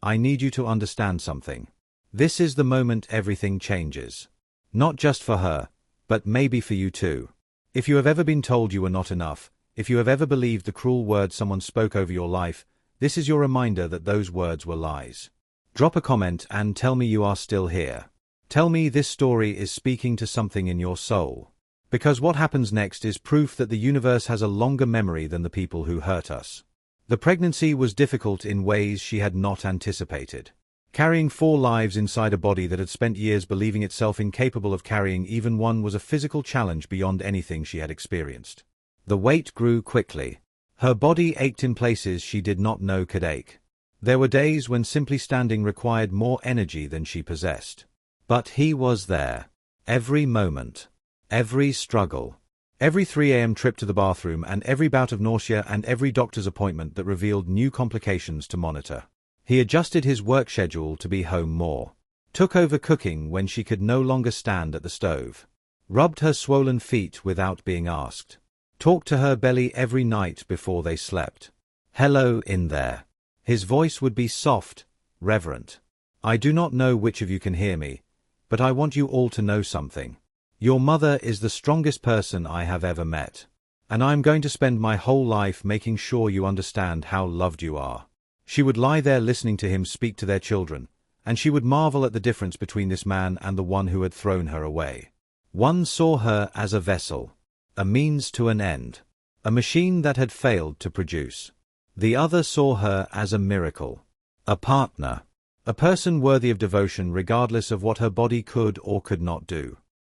I need you to understand something. This is the moment everything changes. Not just for her, but maybe for you too. If you have ever been told you were not enough, if you have ever believed the cruel words someone spoke over your life, this is your reminder that those words were lies. Drop a comment and tell me you are still here. Tell me this story is speaking to something in your soul. Because what happens next is proof that the universe has a longer memory than the people who hurt us. The pregnancy was difficult in ways she had not anticipated. Carrying 4 lives inside a body that had spent years believing itself incapable of carrying even one was a physical challenge beyond anything she had experienced. The weight grew quickly. Her body ached in places she did not know could ache. There were days when simply standing required more energy than she possessed. But he was there. Every moment. Every struggle. Every 3 a.m. trip to the bathroom and every bout of nausea and every doctor's appointment that revealed new complications to monitor. He adjusted his work schedule to be home more. Took over cooking when she could no longer stand at the stove. Rubbed her swollen feet without being asked. Talked to her belly every night before they slept. Hello in there. His voice would be soft, reverent. I do not know which of you can hear me, but I want you all to know something. Your mother is the strongest person I have ever met. And I am going to spend my whole life making sure you understand how loved you are. She would lie there listening to him speak to their children, and she would marvel at the difference between this man and the one who had thrown her away. One saw her as a vessel. A means to an end. A machine that had failed to produce. The other saw her as a miracle. A partner. A person worthy of devotion regardless of what her body could or could not do.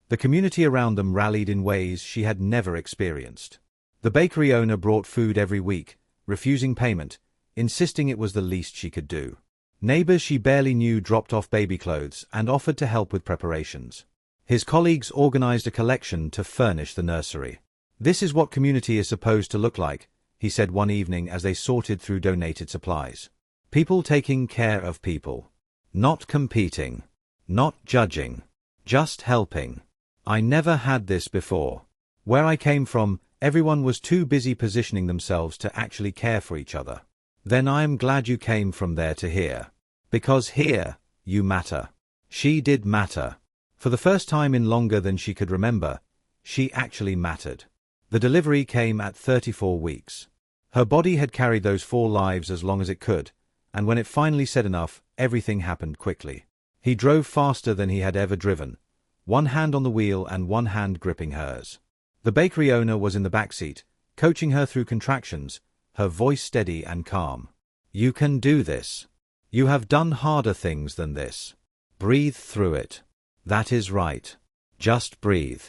The community around them rallied in ways she had never experienced. The bakery owner brought food every week, refusing payment, insisting it was the least she could do. Neighbors she barely knew dropped off baby clothes and offered to help with preparations. His colleagues organized a collection to furnish the nursery. This is what community is supposed to look like, he said one evening as they sorted through donated supplies. People taking care of people. Not competing. Not judging. Just helping. I never had this before. Where I came from, everyone was too busy positioning themselves to actually care for each other. Then I am glad you came from there to here. Because here, you matter. She did matter. For the first time in longer than she could remember, she actually mattered. The delivery came at 34 weeks. Her body had carried those 4 lives as long as it could, and when it finally said enough, everything happened quickly. He drove faster than he had ever driven, one hand on the wheel and one hand gripping hers. The bakery owner was in the back seat, coaching her through contractions, her voice steady and calm. You can do this. You have done harder things than this. Breathe through it. That is right. Just breathe.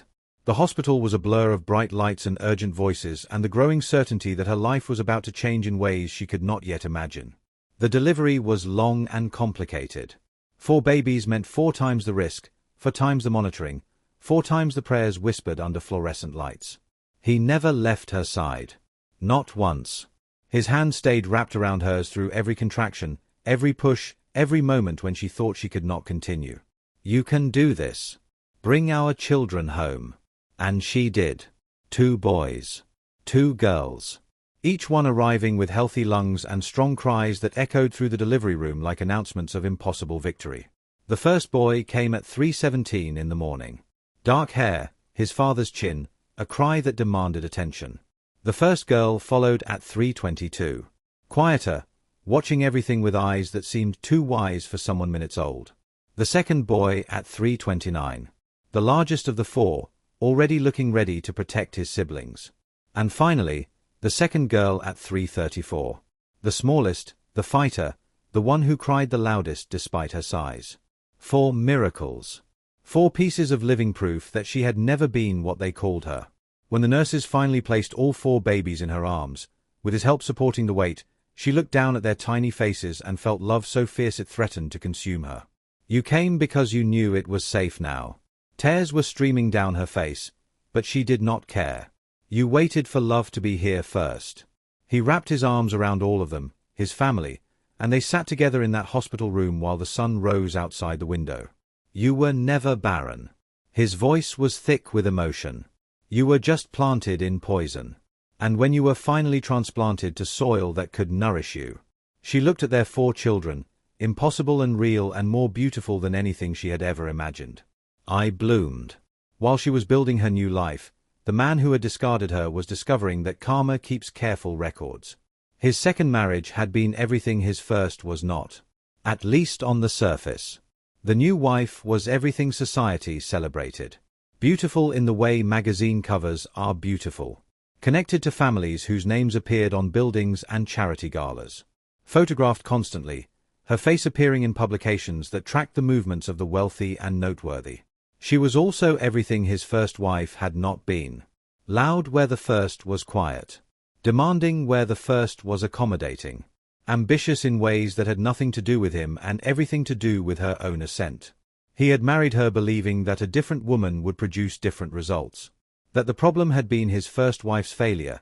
The hospital was a blur of bright lights and urgent voices and the growing certainty that her life was about to change in ways she could not yet imagine. The delivery was long and complicated. 4 babies meant 4 times the risk, 4 times the monitoring, 4 times the prayers whispered under fluorescent lights. He never left her side. Not once. His hand stayed wrapped around hers through every contraction, every push, every moment when she thought she could not continue. You can do this. Bring our children home. And she did. 2 boys. 2 girls. Each one arriving with healthy lungs and strong cries that echoed through the delivery room like announcements of impossible victory. The first boy came at 3:17 in the morning. Dark hair, his father's chin, a cry that demanded attention. The first girl followed at 3:22. Quieter, watching everything with eyes that seemed too wise for someone minutes old. The second boy at 3:29. The largest of the 4, already looking ready to protect his siblings. And finally, the second girl at 3:34. The smallest, the fighter, the one who cried the loudest despite her size. 4 miracles. 4 pieces of living proof that she had never been what they called her. When the nurses finally placed all 4 babies in her arms, with his help supporting the weight, she looked down at their tiny faces and felt love so fierce it threatened to consume her. You came because you knew it was safe now. Tears were streaming down her face, but she did not care. You waited for love to be here first. He wrapped his arms around all of them, his family, and they sat together in that hospital room while the sun rose outside the window. You were never barren. His voice was thick with emotion. You were just planted in poison. And when you were finally transplanted to soil that could nourish you. She looked at their 4 children, impossible and real and more beautiful than anything she had ever imagined. I bloomed. While she was building her new life, the man who had discarded her was discovering that karma keeps careful records. His second marriage had been everything his first was not. At least on the surface. The new wife was everything society celebrated. Beautiful in the way magazine covers are beautiful. Connected to families whose names appeared on buildings and charity galas. Photographed constantly, her face appearing in publications that tracked the movements of the wealthy and noteworthy. She was also everything his first wife had not been. Loud where the first was quiet. Demanding where the first was accommodating. Ambitious in ways that had nothing to do with him and everything to do with her own ascent. He had married her believing that a different woman would produce different results. That the problem had been his first wife's failure,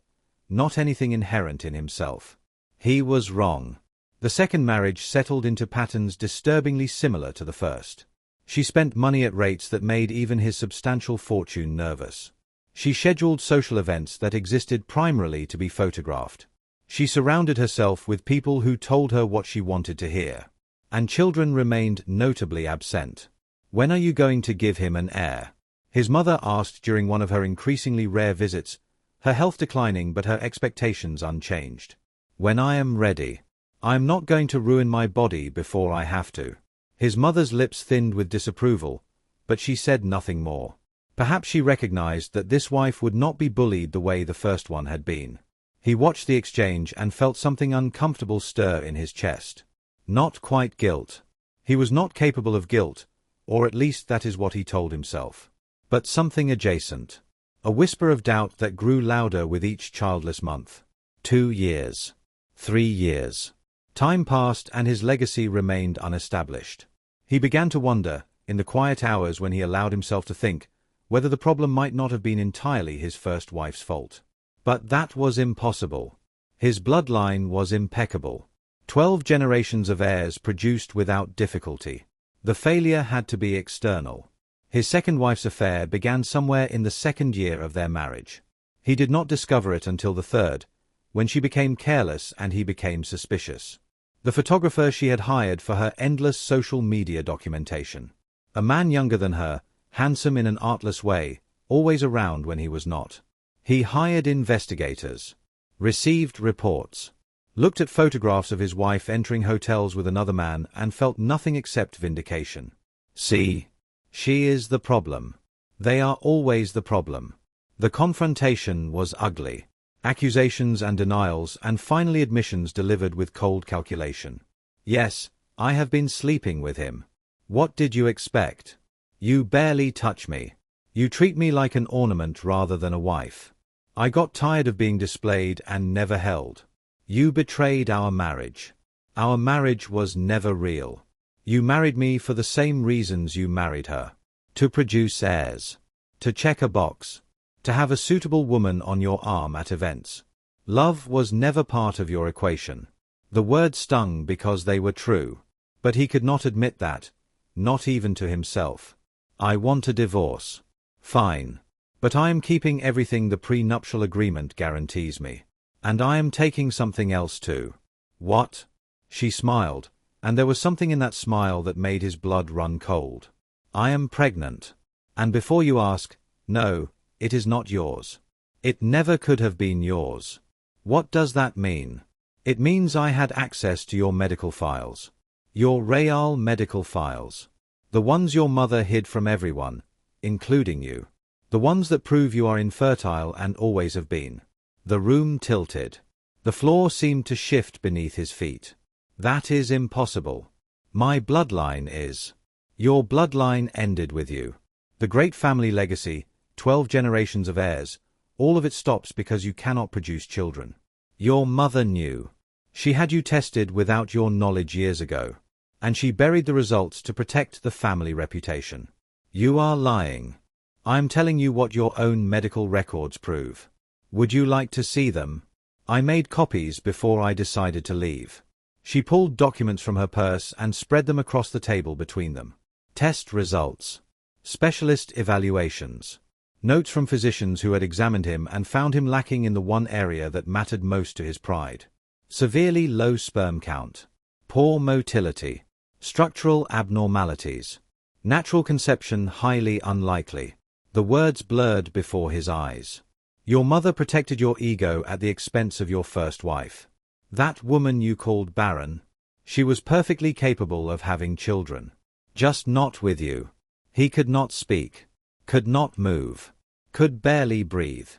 not anything inherent in himself. He was wrong. The second marriage settled into patterns disturbingly similar to the first. She spent money at rates that made even his substantial fortune nervous. She scheduled social events that existed primarily to be photographed. She surrounded herself with people who told her what she wanted to hear. And children remained notably absent. When are you going to give him an heir? His mother asked during one of her increasingly rare visits, her health declining but her expectations unchanged. When I am ready. I am not going to ruin my body before I have to. His mother's lips thinned with disapproval, but she said nothing more. Perhaps she recognized that this wife would not be bullied the way the first one had been. He watched the exchange and felt something uncomfortable stir in his chest. Not quite guilt. He was not capable of guilt, or at least that is what he told himself. But something adjacent. A whisper of doubt that grew louder with each childless month. 2 years. 3 years. Time passed and his legacy remained unestablished. He began to wonder, in the quiet hours when he allowed himself to think, whether the problem might not have been entirely his first wife's fault. But that was impossible. His bloodline was impeccable. 12 generations of heirs produced without difficulty. The failure had to be external. His second wife's affair began somewhere in the second year of their marriage. He did not discover it until the third, when she became careless and he became suspicious. The photographer she had hired for her endless social media documentation. A man younger than her, handsome in an artless way, always around when he was not. He hired investigators. Received reports. Looked at photographs of his wife entering hotels with another man and felt nothing except vindication. See? She is the problem. They are always the problem. The confrontation was ugly. Accusations and denials and finally admissions delivered with cold calculation. Yes, I have been sleeping with him. What did you expect? You barely touch me. You treat me like an ornament rather than a wife. I got tired of being displayed and never held. You betrayed our marriage. Our marriage was never real. You married me for the same reasons you married her. To produce heirs. To check a box. To have a suitable woman on your arm at events. Love was never part of your equation. The words stung because they were true. But he could not admit that, not even to himself. I want a divorce. Fine. But I am keeping everything the prenuptial agreement guarantees me. And I am taking something else too. What? She smiled, and there was something in that smile that made his blood run cold. I am pregnant. And before you ask, no, it is not yours. It never could have been yours. What does that mean? It means I had access to your medical files. Your real medical files. The ones your mother hid from everyone, including you. The ones that prove you are infertile and always have been. The room tilted. The floor seemed to shift beneath his feet. That is impossible. My bloodline is. Your bloodline ended with you. The great family legacy, 12 generations of heirs, all of it stops because you cannot produce children. Your mother knew. She had you tested without your knowledge years ago. And she buried the results to protect the family reputation. You are lying. I am telling you what your own medical records prove. Would you like to see them? I made copies before I decided to leave. She pulled documents from her purse and spread them across the table between them. Test results. Specialist evaluations. Notes from physicians who had examined him and found him lacking in the one area that mattered most to his pride. Severely low sperm count. Poor motility. Structural abnormalities. Natural conception highly unlikely. The words blurred before his eyes. Your mother protected your ego at the expense of your first wife. That woman you called barren. She was perfectly capable of having children. Just not with you. He could not speak. Could not move. Could barely breathe.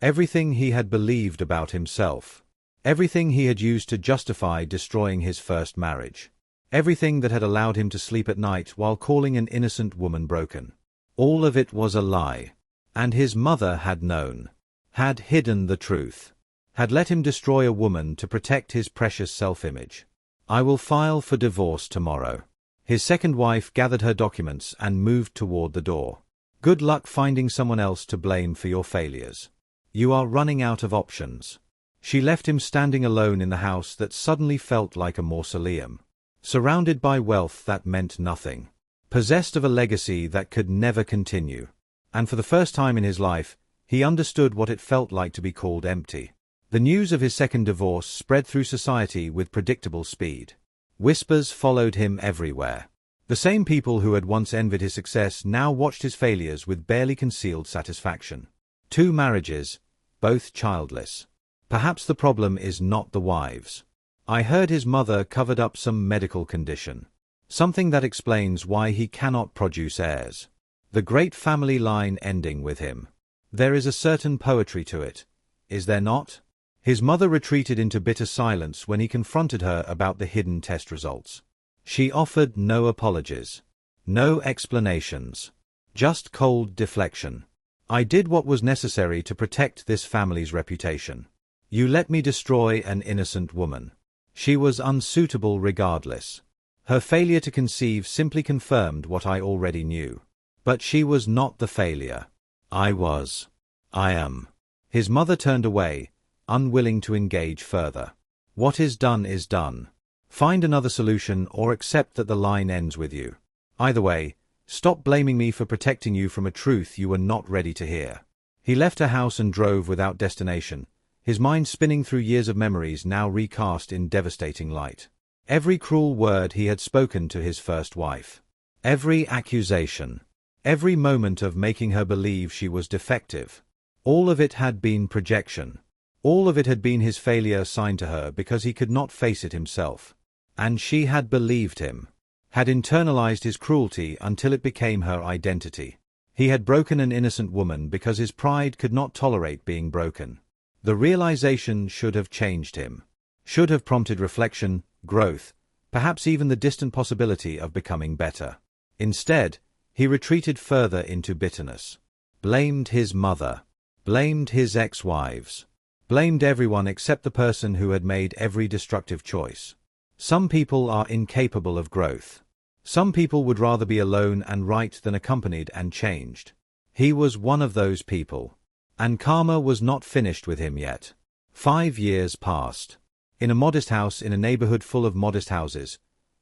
Everything he had believed about himself. Everything he had used to justify destroying his first marriage. Everything that had allowed him to sleep at night while calling an innocent woman broken. All of it was a lie. And his mother had known. Had hidden the truth. Had let him destroy a woman to protect his precious self-image. I will file for divorce tomorrow. His second wife gathered her documents and moved toward the door. Good luck finding someone else to blame for your failures. You are running out of options. She left him standing alone in the house that suddenly felt like a mausoleum. Surrounded by wealth that meant nothing. Possessed of a legacy that could never continue. And for the first time in his life, he understood what it felt like to be called empty. The news of his second divorce spread through society with predictable speed. Whispers followed him everywhere. The same people who had once envied his success now watched his failures with barely concealed satisfaction. 2 marriages, both childless. Perhaps the problem is not the wives. I heard his mother covered up some medical condition. Something that explains why he cannot produce heirs. The great family line ending with him. There is a certain poetry to it, is there not? His mother retreated into bitter silence when he confronted her about the hidden test results. She offered no apologies. No explanations. Just cold deflection. I did what was necessary to protect this family's reputation. You let me destroy an innocent woman. She was unsuitable regardless. Her failure to conceive simply confirmed what I already knew. But she was not the failure. I was. I am. His mother turned away, unwilling to engage further. What is done is done. Find another solution or accept that the line ends with you. Either way, stop blaming me for protecting you from a truth you were not ready to hear. He left her house and drove without destination, his mind spinning through years of memories now recast in devastating light. Every cruel word he had spoken to his first wife. Every accusation. Every moment of making her believe she was defective. All of it had been projection. All of it had been his failure assigned to her because he could not face it himself. And she had believed him. Had internalized his cruelty until it became her identity. He had broken an innocent woman because his pride could not tolerate being broken. The realization should have changed him. Should have prompted reflection, growth, perhaps even the distant possibility of becoming better. Instead, he retreated further into bitterness. Blamed his mother. Blamed his ex-wives. Blamed everyone except the person who had made every destructive choice. Some people are incapable of growth. Some people would rather be alone and right than accompanied and changed. He was one of those people. And karma was not finished with him yet. 5 years passed. In a modest house in a neighborhood full of modest houses,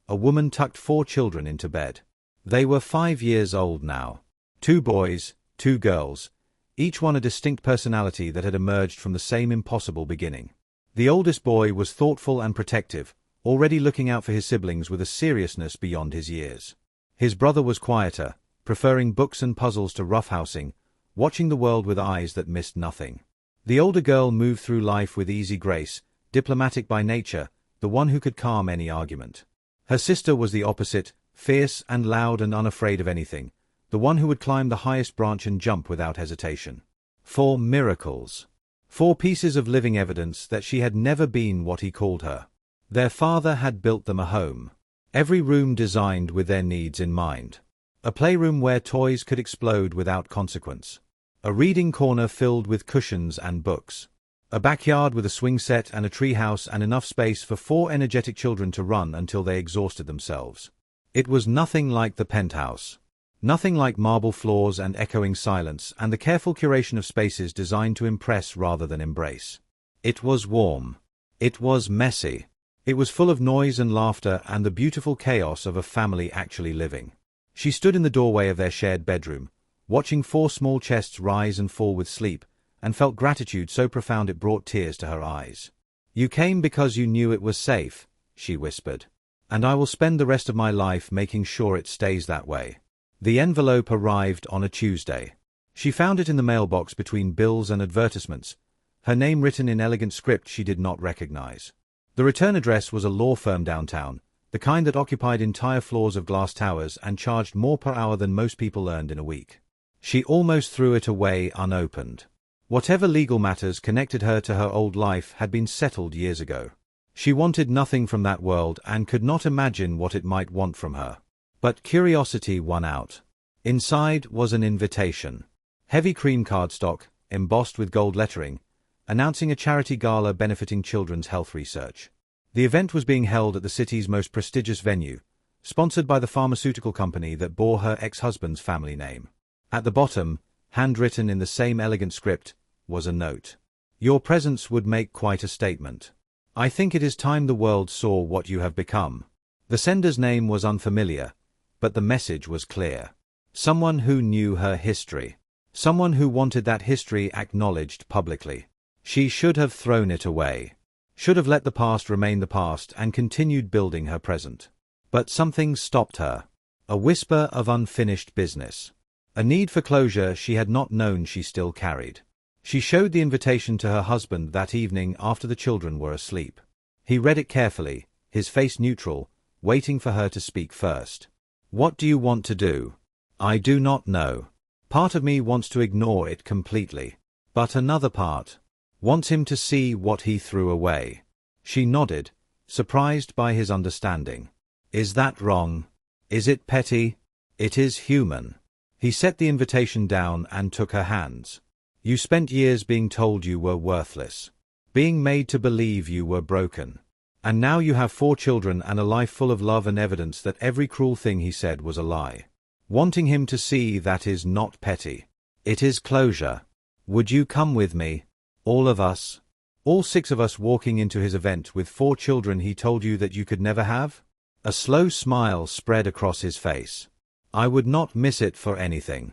a woman tucked 4 children into bed. They were 5 years old now. 2 boys, 2 girls, each one a distinct personality that had emerged from the same impossible beginning. The oldest boy was thoughtful and protective, already looking out for his siblings with a seriousness beyond his years. His brother was quieter, preferring books and puzzles to roughhousing, watching the world with eyes that missed nothing. The older girl moved through life with easy grace, diplomatic by nature, the one who could calm any argument. Her sister was the opposite, fierce and loud and unafraid of anything, the one who would climb the highest branch and jump without hesitation. 4 miracles. 4 pieces of living evidence that she had never been what he called her. Their father had built them a home. Every room designed with their needs in mind. A playroom where toys could explode without consequence. A reading corner filled with cushions and books. A backyard with a swing set and a treehouse and enough space for 4 energetic children to run until they exhausted themselves. It was nothing like the penthouse. Nothing like marble floors and echoing silence and the careful curation of spaces designed to impress rather than embrace. It was warm. It was messy. It was full of noise and laughter and the beautiful chaos of a family actually living. She stood in the doorway of their shared bedroom, watching 4 small chests rise and fall with sleep, and felt gratitude so profound it brought tears to her eyes. "You came because you knew it was safe," she whispered. And I will spend the rest of my life making sure it stays that way. The envelope arrived on a Tuesday. She found it in the mailbox between bills and advertisements, her name written in elegant script she did not recognize. The return address was a law firm downtown, the kind that occupied entire floors of glass towers and charged more per hour than most people earned in a week. She almost threw it away unopened. Whatever legal matters connected her to her old life had been settled years ago. She wanted nothing from that world and could not imagine what it might want from her. But curiosity won out. Inside was an invitation. Heavy cream cardstock, embossed with gold lettering, announcing a charity gala benefiting children's health research. The event was being held at the city's most prestigious venue, sponsored by the pharmaceutical company that bore her ex-husband's family name. At the bottom, handwritten in the same elegant script, was a note. Your presence would make quite a statement. I think it is time the world saw what you have become. The sender's name was unfamiliar, but the message was clear. Someone who knew her history. Someone who wanted that history acknowledged publicly. She should have thrown it away. Should have let the past remain the past and continued building her present. But something stopped her. A whisper of unfinished business. A need for closure she had not known she still carried. She showed the invitation to her husband that evening after the children were asleep. He read it carefully, his face neutral, waiting for her to speak first. What do you want to do? I do not know. Part of me wants to ignore it completely. But another part wants him to see what he threw away. She nodded, surprised by his understanding. Is that wrong? Is it petty? It is human. He set the invitation down and took her hands. You spent years being told you were worthless. Being made to believe you were broken. And now you have 4 children and a life full of love and evidence that every cruel thing he said was a lie. Wanting him to see that is not petty. It is closure. Would you come with me? All of us? All 6 of us walking into his event with 4 children he told you that you could never have? A slow smile spread across his face. I would not miss it for anything.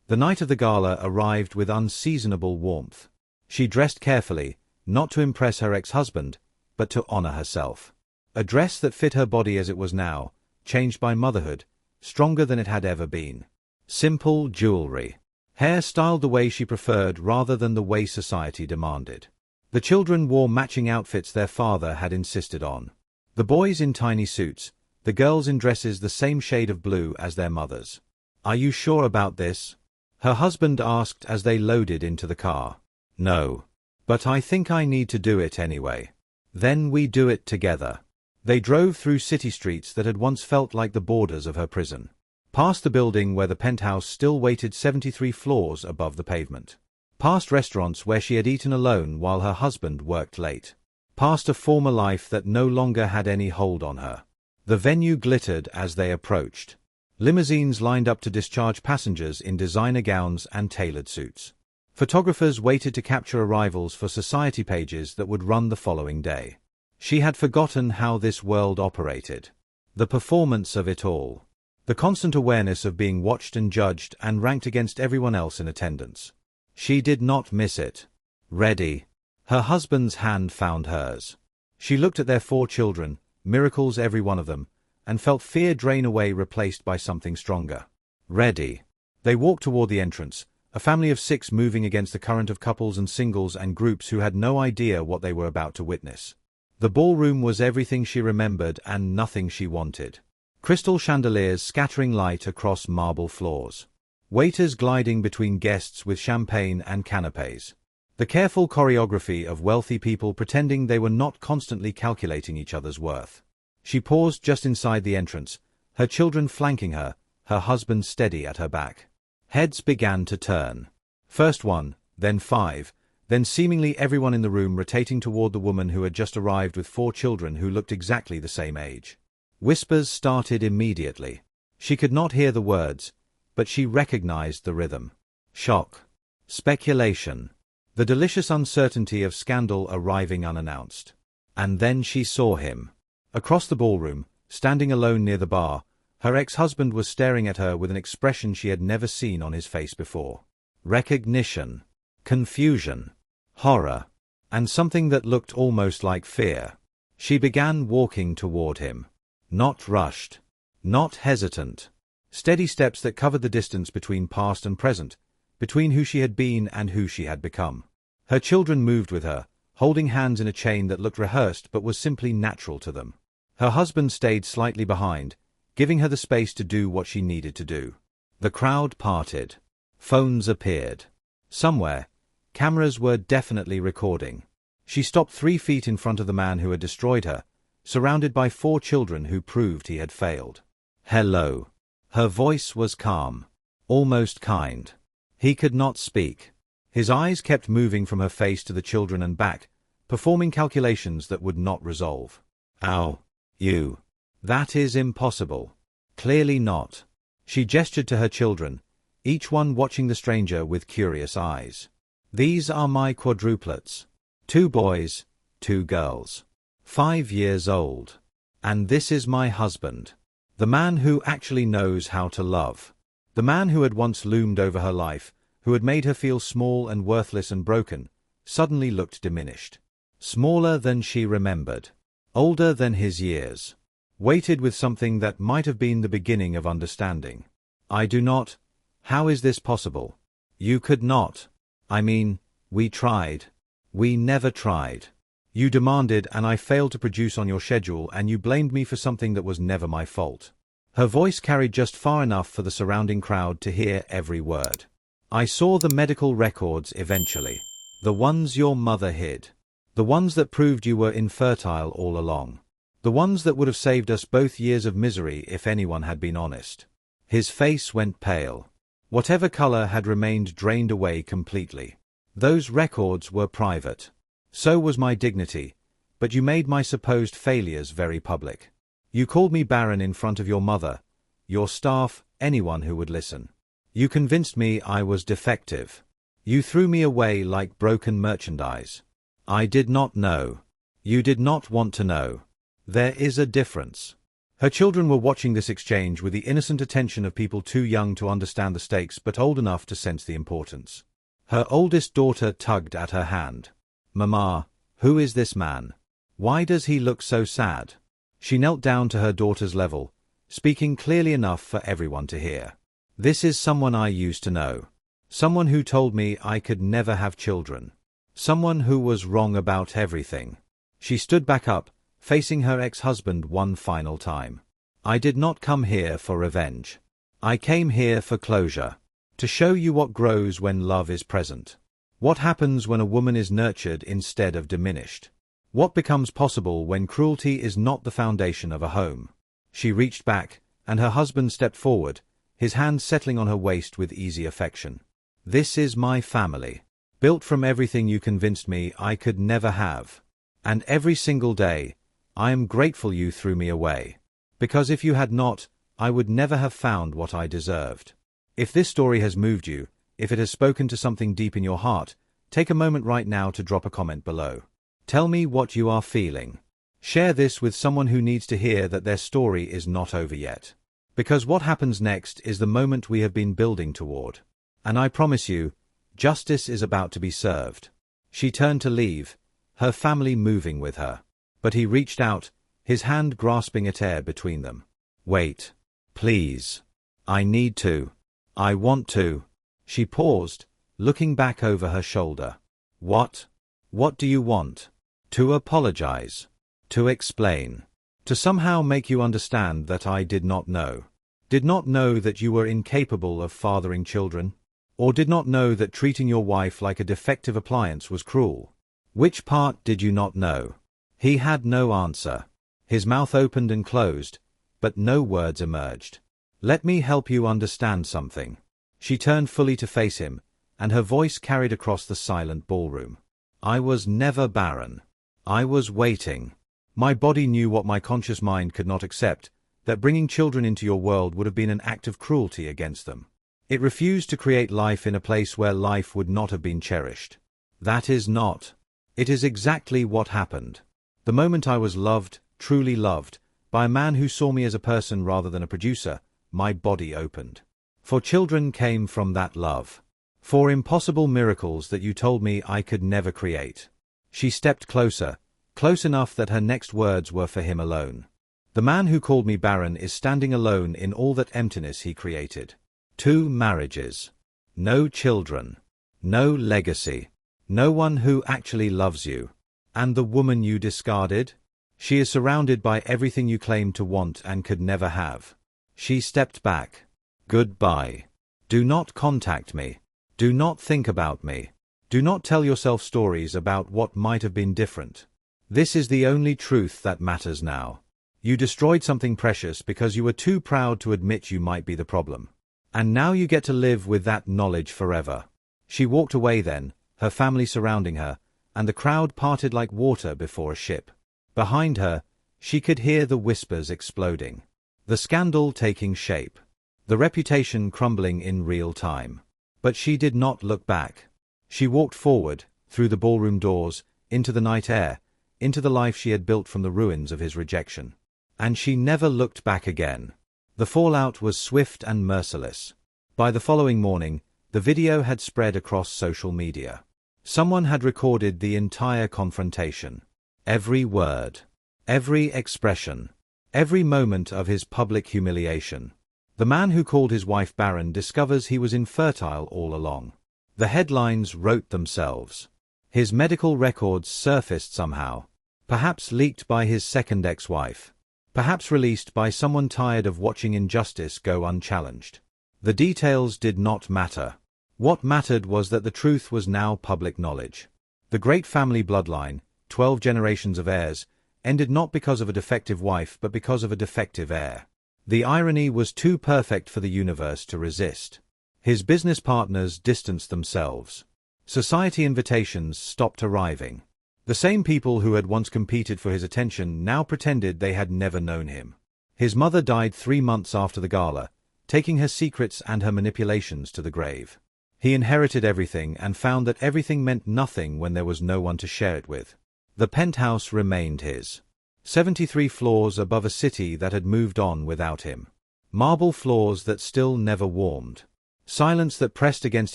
The night of the gala arrived with unseasonable warmth. She dressed carefully, not to impress her ex-husband, but to honor herself. A dress that fit her body as it was now, changed by motherhood, stronger than it had ever been. Simple jewelry. Hair styled the way she preferred rather than the way society demanded. The children wore matching outfits their father had insisted on. The boys in tiny suits, the girls in dresses the same shade of blue as their mothers. Are you sure about this? Her husband asked as they loaded into the car. No. But I think I need to do it anyway. Then we do it together. They drove through city streets that had once felt like the borders of her prison. Past the building where the penthouse still waited 73 floors above the pavement. Past restaurants where she had eaten alone while her husband worked late. Past a former life that no longer had any hold on her. The venue glittered as they approached. Limousines lined up to discharge passengers in designer gowns and tailored suits. Photographers waited to capture arrivals for society pages that would run the following day. She had forgotten how this world operated. The performance of it all. The constant awareness of being watched and judged and ranked against everyone else in attendance. She did not miss it. Ready. Her husband's hand found hers. She looked at their 4 children, miracles every one of them, and felt fear drain away, replaced by something stronger. Ready. They walked toward the entrance, a family of 6 moving against the current of couples and singles and groups who had no idea what they were about to witness. The ballroom was everything she remembered and nothing she wanted. Crystal chandeliers scattering light across marble floors. Waiters gliding between guests with champagne and canapes. The careful choreography of wealthy people pretending they were not constantly calculating each other's worth. She paused just inside the entrance, her children flanking her, her husband steady at her back. Heads began to turn. First 1, then 5, then seemingly everyone in the room rotating toward the woman who had just arrived with 4 children who looked exactly the same age. Whispers started immediately. She could not hear the words, but she recognized the rhythm. Shock. Speculation. The delicious uncertainty of scandal arriving unannounced. And then she saw him. Across the ballroom, standing alone near the bar, her ex-husband was staring at her with an expression she had never seen on his face before. Recognition. Confusion. Horror. And something that looked almost like fear. She began walking toward him. Not rushed. Not hesitant. Steady steps that covered the distance between past and present, between who she had been and who she had become. Her children moved with her, holding hands in a chain that looked rehearsed but was simply natural to them. Her husband stayed slightly behind, giving her the space to do what she needed to do. The crowd parted. Phones appeared. Somewhere, cameras were definitely recording. She stopped 3 feet in front of the man who had destroyed her, surrounded by 4 children who proved he had failed. Hello. Her voice was calm, almost kind. He could not speak. His eyes kept moving from her face to the children and back, performing calculations that would not resolve. Ow. You. That is impossible. Clearly not. She gestured to her children, each one watching the stranger with curious eyes. These are my quadruplets. 2 boys, 2 girls. 5 years old. And this is my husband. The man who actually knows how to love. The man who had once loomed over her life, who had made her feel small and worthless and broken, suddenly looked diminished. Smaller than she remembered. Older than his years. Weighted with something that might have been the beginning of understanding. I do not. How is this possible? You could not. I mean, we tried. We never tried. You demanded and I failed to produce on your schedule and you blamed me for something that was never my fault. Her voice carried just far enough for the surrounding crowd to hear every word. I saw the medical records eventually. The ones your mother hid. The ones that proved you were infertile all along. The ones that would have saved us both years of misery if anyone had been honest. His face went pale. Whatever color had remained drained away completely. Those records were private. So was my dignity, but you made my supposed failures very public. You called me barren in front of your mother, your staff, anyone who would listen. You convinced me I was defective. You threw me away like broken merchandise. I did not know. You did not want to know. There is a difference. Her children were watching this exchange with the innocent attention of people too young to understand the stakes but old enough to sense the importance. Her oldest daughter tugged at her hand. Mama, who is this man? Why does he look so sad? She knelt down to her daughter's level, speaking clearly enough for everyone to hear. This is someone I used to know. Someone who told me I could never have children. Someone who was wrong about everything. She stood back up, facing her ex-husband one final time. I did not come here for revenge. I came here for closure. To show you what grows when love is present. What happens when a woman is nurtured instead of diminished? What becomes possible when cruelty is not the foundation of a home? She reached back, and her husband stepped forward, his hand settling on her waist with easy affection. This is my family. Built from everything you convinced me I could never have. And every single day, I am grateful you threw me away. Because if you had not, I would never have found what I deserved. If this story has moved you, if it has spoken to something deep in your heart, take a moment right now to drop a comment below. Tell me what you are feeling. Share this with someone who needs to hear that their story is not over yet. Because what happens next is the moment we have been building toward. And I promise you, justice is about to be served. She turned to leave, her family moving with her. But he reached out, his hand grasping at air between them. Wait. Please. I need to. I want to. She paused, looking back over her shoulder. What? What do you want? To apologize. To explain. To somehow make you understand that I did not know. Did not know that you were incapable of fathering children? Or did not know that treating your wife like a defective appliance was cruel? Which part did you not know? He had no answer. His mouth opened and closed, but no words emerged. Let me help you understand something. She turned fully to face him, and her voice carried across the silent ballroom. I was never barren. I was waiting. My body knew what my conscious mind could not accept, that bringing children into your world would have been an act of cruelty against them. It refused to create life in a place where life would not have been cherished. That is not. It is exactly what happened. The moment I was loved, truly loved, by a man who saw me as a person rather than a producer, my body opened. For children came from that love. For impossible miracles that you told me I could never create. She stepped closer, close enough that her next words were for him alone. The man who called me barren is standing alone in all that emptiness he created. 2 marriages. No children. No legacy. No one who actually loves you. And the woman you discarded? She is surrounded by everything you claimed to want and could never have. She stepped back. Goodbye. Do not contact me. Do not think about me. Do not tell yourself stories about what might have been different. This is the only truth that matters now. You destroyed something precious because you were too proud to admit you might be the problem. And now you get to live with that knowledge forever. She walked away then, her family surrounding her, and the crowd parted like water before a ship. Behind her, she could hear the whispers exploding. The scandal taking shape. The reputation crumbling in real time. But she did not look back. She walked forward, through the ballroom doors, into the night air, into the life she had built from the ruins of his rejection. And she never looked back again. The fallout was swift and merciless. By the following morning, the video had spread across social media. Someone had recorded the entire confrontation. Every word. Every expression. Every moment of his public humiliation. The man who called his wife barren discovers he was infertile all along. The headlines wrote themselves. His medical records surfaced somehow. Perhaps leaked by his second ex-wife. Perhaps released by someone tired of watching injustice go unchallenged. The details did not matter. What mattered was that the truth was now public knowledge. The great family bloodline, 12 generations of heirs, ended not because of a defective wife but because of a defective heir. The irony was too perfect for the universe to resist. His business partners distanced themselves. Society invitations stopped arriving. The same people who had once competed for his attention now pretended they had never known him. His mother died 3 months after the gala, taking her secrets and her manipulations to the grave. He inherited everything and found that everything meant nothing when there was no one to share it with. The penthouse remained his. 73 floors above a city that had moved on without him. Marble floors that still never warmed. Silence that pressed against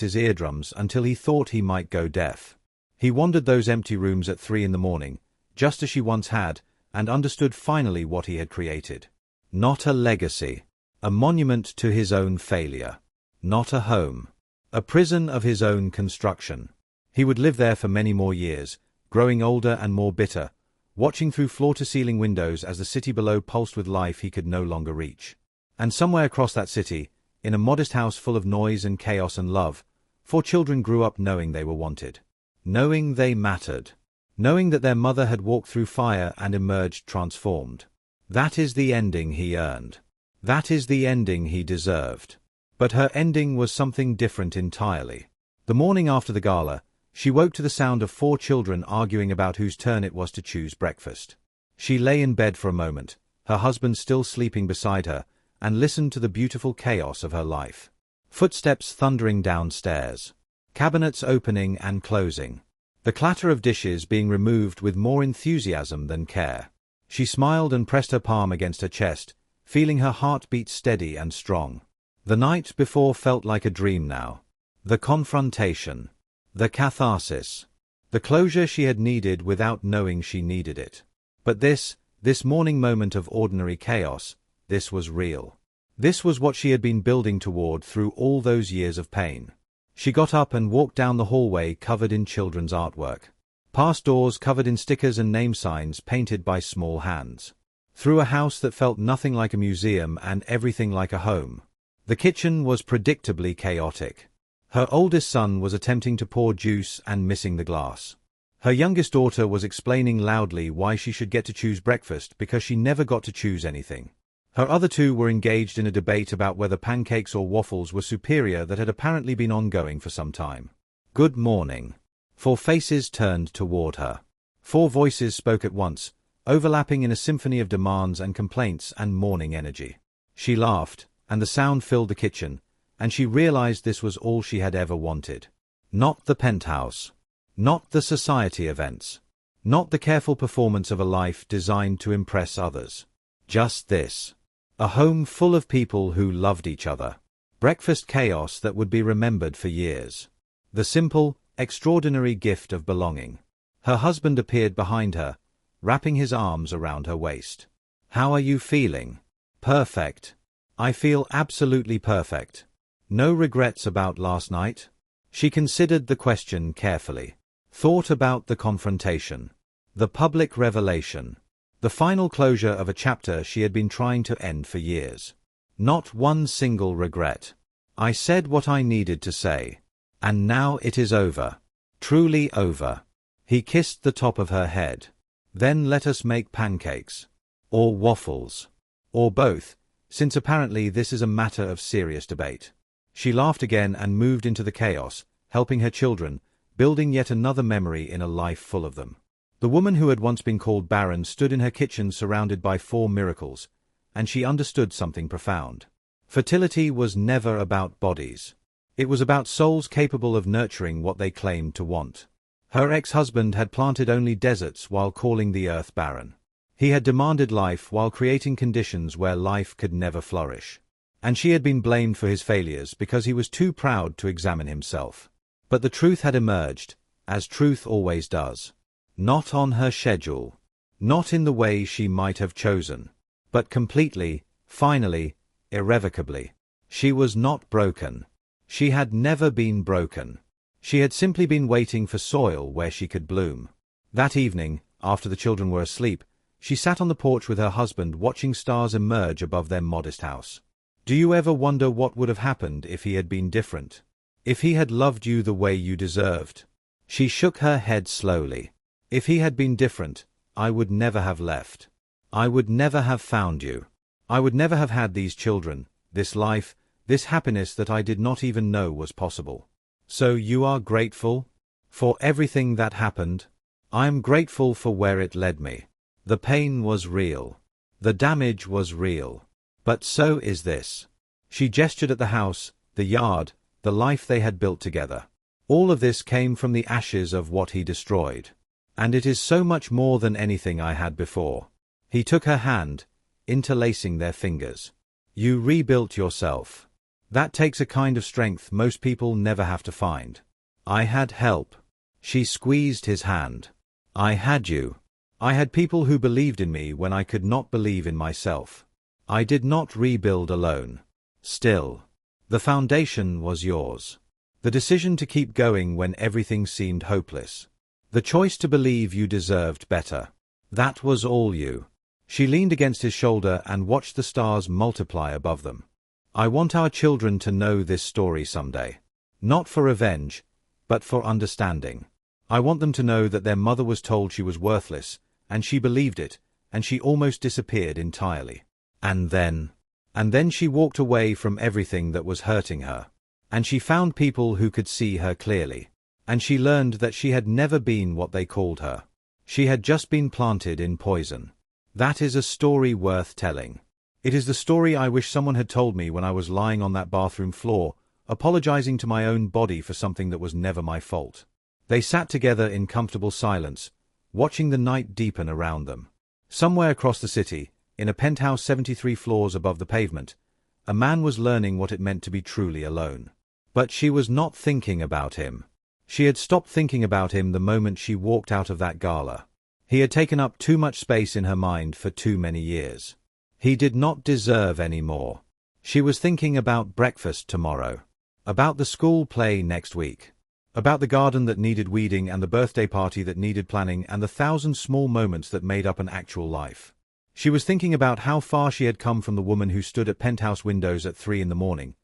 his eardrums until he thought he might go deaf. He wandered those empty rooms at 3 in the morning, just as she once had, and understood finally what he had created. Not a legacy. A monument to his own failure. Not a home. A prison of his own construction. He would live there for many more years, growing older and more bitter, watching through floor-to-ceiling windows as the city below pulsed with life he could no longer reach. And somewhere across that city, in a modest house full of noise and chaos and love, 4 children grew up knowing they were wanted. Knowing they mattered. Knowing that their mother had walked through fire and emerged transformed. That is the ending he earned. That is the ending he deserved. But her ending was something different entirely. The morning after the gala, she woke to the sound of 4 children arguing about whose turn it was to choose breakfast. She lay in bed for a moment, her husband still sleeping beside her, and listened to the beautiful chaos of her life. Footsteps thundering downstairs. Cabinets opening and closing. The clatter of dishes being removed with more enthusiasm than care. She smiled and pressed her palm against her chest, feeling her heart beat steady and strong. The night before felt like a dream now. The confrontation. The catharsis. The closure she had needed without knowing she needed it. But this morning moment of ordinary chaos, this was real. This was what she had been building toward through all those years of pain. She got up and walked down the hallway covered in children's artwork. Past doors covered in stickers and name signs painted by small hands. Through a house that felt nothing like a museum and everything like a home. The kitchen was predictably chaotic. Her oldest son was attempting to pour juice and missing the glass. Her youngest daughter was explaining loudly why she should get to choose breakfast because she never got to choose anything. Her other 2 were engaged in a debate about whether pancakes or waffles were superior that had apparently been ongoing for some time. Good morning. 4 faces turned toward her. 4 voices spoke at once, overlapping in a symphony of demands and complaints and morning energy. She laughed, and the sound filled the kitchen, and she realized this was all she had ever wanted. Not the penthouse. Not the society events. Not the careful performance of a life designed to impress others. Just this. A home full of people who loved each other. Breakfast chaos that would be remembered for years. The simple, extraordinary gift of belonging. Her husband appeared behind her, wrapping his arms around her waist. How are you feeling? Perfect. I feel absolutely perfect. No regrets about last night? She considered the question carefully. Thought about the confrontation. The public revelation. The final closure of a chapter she had been trying to end for years. Not one single regret. I said what I needed to say. And now it is over. Truly over. He kissed the top of her head. Then let us make pancakes. Or waffles. Or both, since apparently this is a matter of serious debate. She laughed again and moved into the chaos, helping her children, building yet another memory in a life full of them. The woman who had once been called barren stood in her kitchen surrounded by 4 miracles, and she understood something profound. Fertility was never about bodies. It was about souls capable of nurturing what they claimed to want. Her ex-husband had planted only deserts while calling the earth barren. He had demanded life while creating conditions where life could never flourish. And she had been blamed for his failures because he was too proud to examine himself. But the truth had emerged, as truth always does. Not on her schedule. Not in the way she might have chosen. But completely, finally, irrevocably. She was not broken. She had never been broken. She had simply been waiting for soil where she could bloom. That evening, after the children were asleep, she sat on the porch with her husband watching stars emerge above their modest house. Do you ever wonder what would have happened if he had been different? If he had loved you the way you deserved? She shook her head slowly. If he had been different, I would never have left. I would never have found you. I would never have had these children, this life, this happiness that I did not even know was possible. So you are grateful? For everything that happened? I am grateful for where it led me. The pain was real. The damage was real. But so is this. She gestured at the house, the yard, the life they had built together. All of this came from the ashes of what he destroyed. And it is so much more than anything I had before. He took her hand, interlacing their fingers. You rebuilt yourself. That takes a kind of strength most people never have to find. I had help. She squeezed his hand. I had you. I had people who believed in me when I could not believe in myself. I did not rebuild alone. Still. The foundation was yours. The decision to keep going when everything seemed hopeless. The choice to believe you deserved better. That was all you. She leaned against his shoulder and watched the stars multiply above them. I want our children to know this story someday. Not for revenge, but for understanding. I want them to know that their mother was told she was worthless, and she believed it, and she almost disappeared entirely. And then she walked away from everything that was hurting her. And she found people who could see her clearly. And she learned that she had never been what they called her. She had just been planted in poison. That is a story worth telling. It is the story I wish someone had told me when I was lying on that bathroom floor, apologizing to my own body for something that was never my fault. They sat together in comfortable silence, watching the night deepen around them. Somewhere across the city, in a penthouse 73 floors above the pavement, a man was learning what it meant to be truly alone. But she was not thinking about him. She had stopped thinking about him the moment she walked out of that gala. He had taken up too much space in her mind for too many years. He did not deserve any more. She was thinking about breakfast tomorrow. About the school play next week. About the garden that needed weeding and the birthday party that needed planning and the 1,000 small moments that made up an actual life. She was thinking about how far she had come from the woman who stood at penthouse windows at 3 a.m,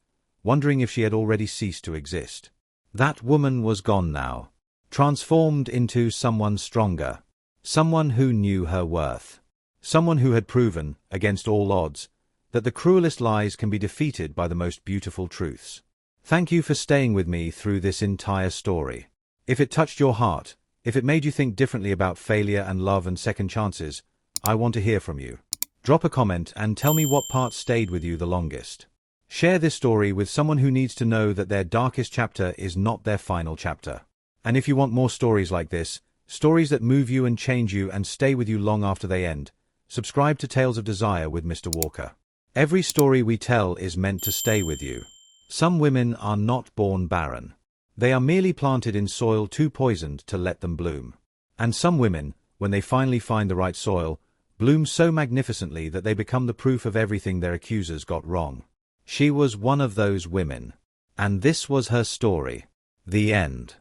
wondering if she had already ceased to exist. That woman was gone now. Transformed into someone stronger. Someone who knew her worth. Someone who had proven, against all odds, that the cruelest lies can be defeated by the most beautiful truths. Thank you for staying with me through this entire story. If it touched your heart, if it made you think differently about failure and love and second chances, I want to hear from you. Drop a comment and tell me what part stayed with you the longest. Share this story with someone who needs to know that their darkest chapter is not their final chapter. And if you want more stories like this, stories that move you and change you and stay with you long after they end, subscribe to Tales of Desire with Mr. Walker. Every story we tell is meant to stay with you. Some women are not born barren. They are merely planted in soil too poisoned to let them bloom. And some women, when they finally find the right soil, bloom so magnificently that they become the proof of everything their accusers got wrong. She was one of those women. And this was her story. The end.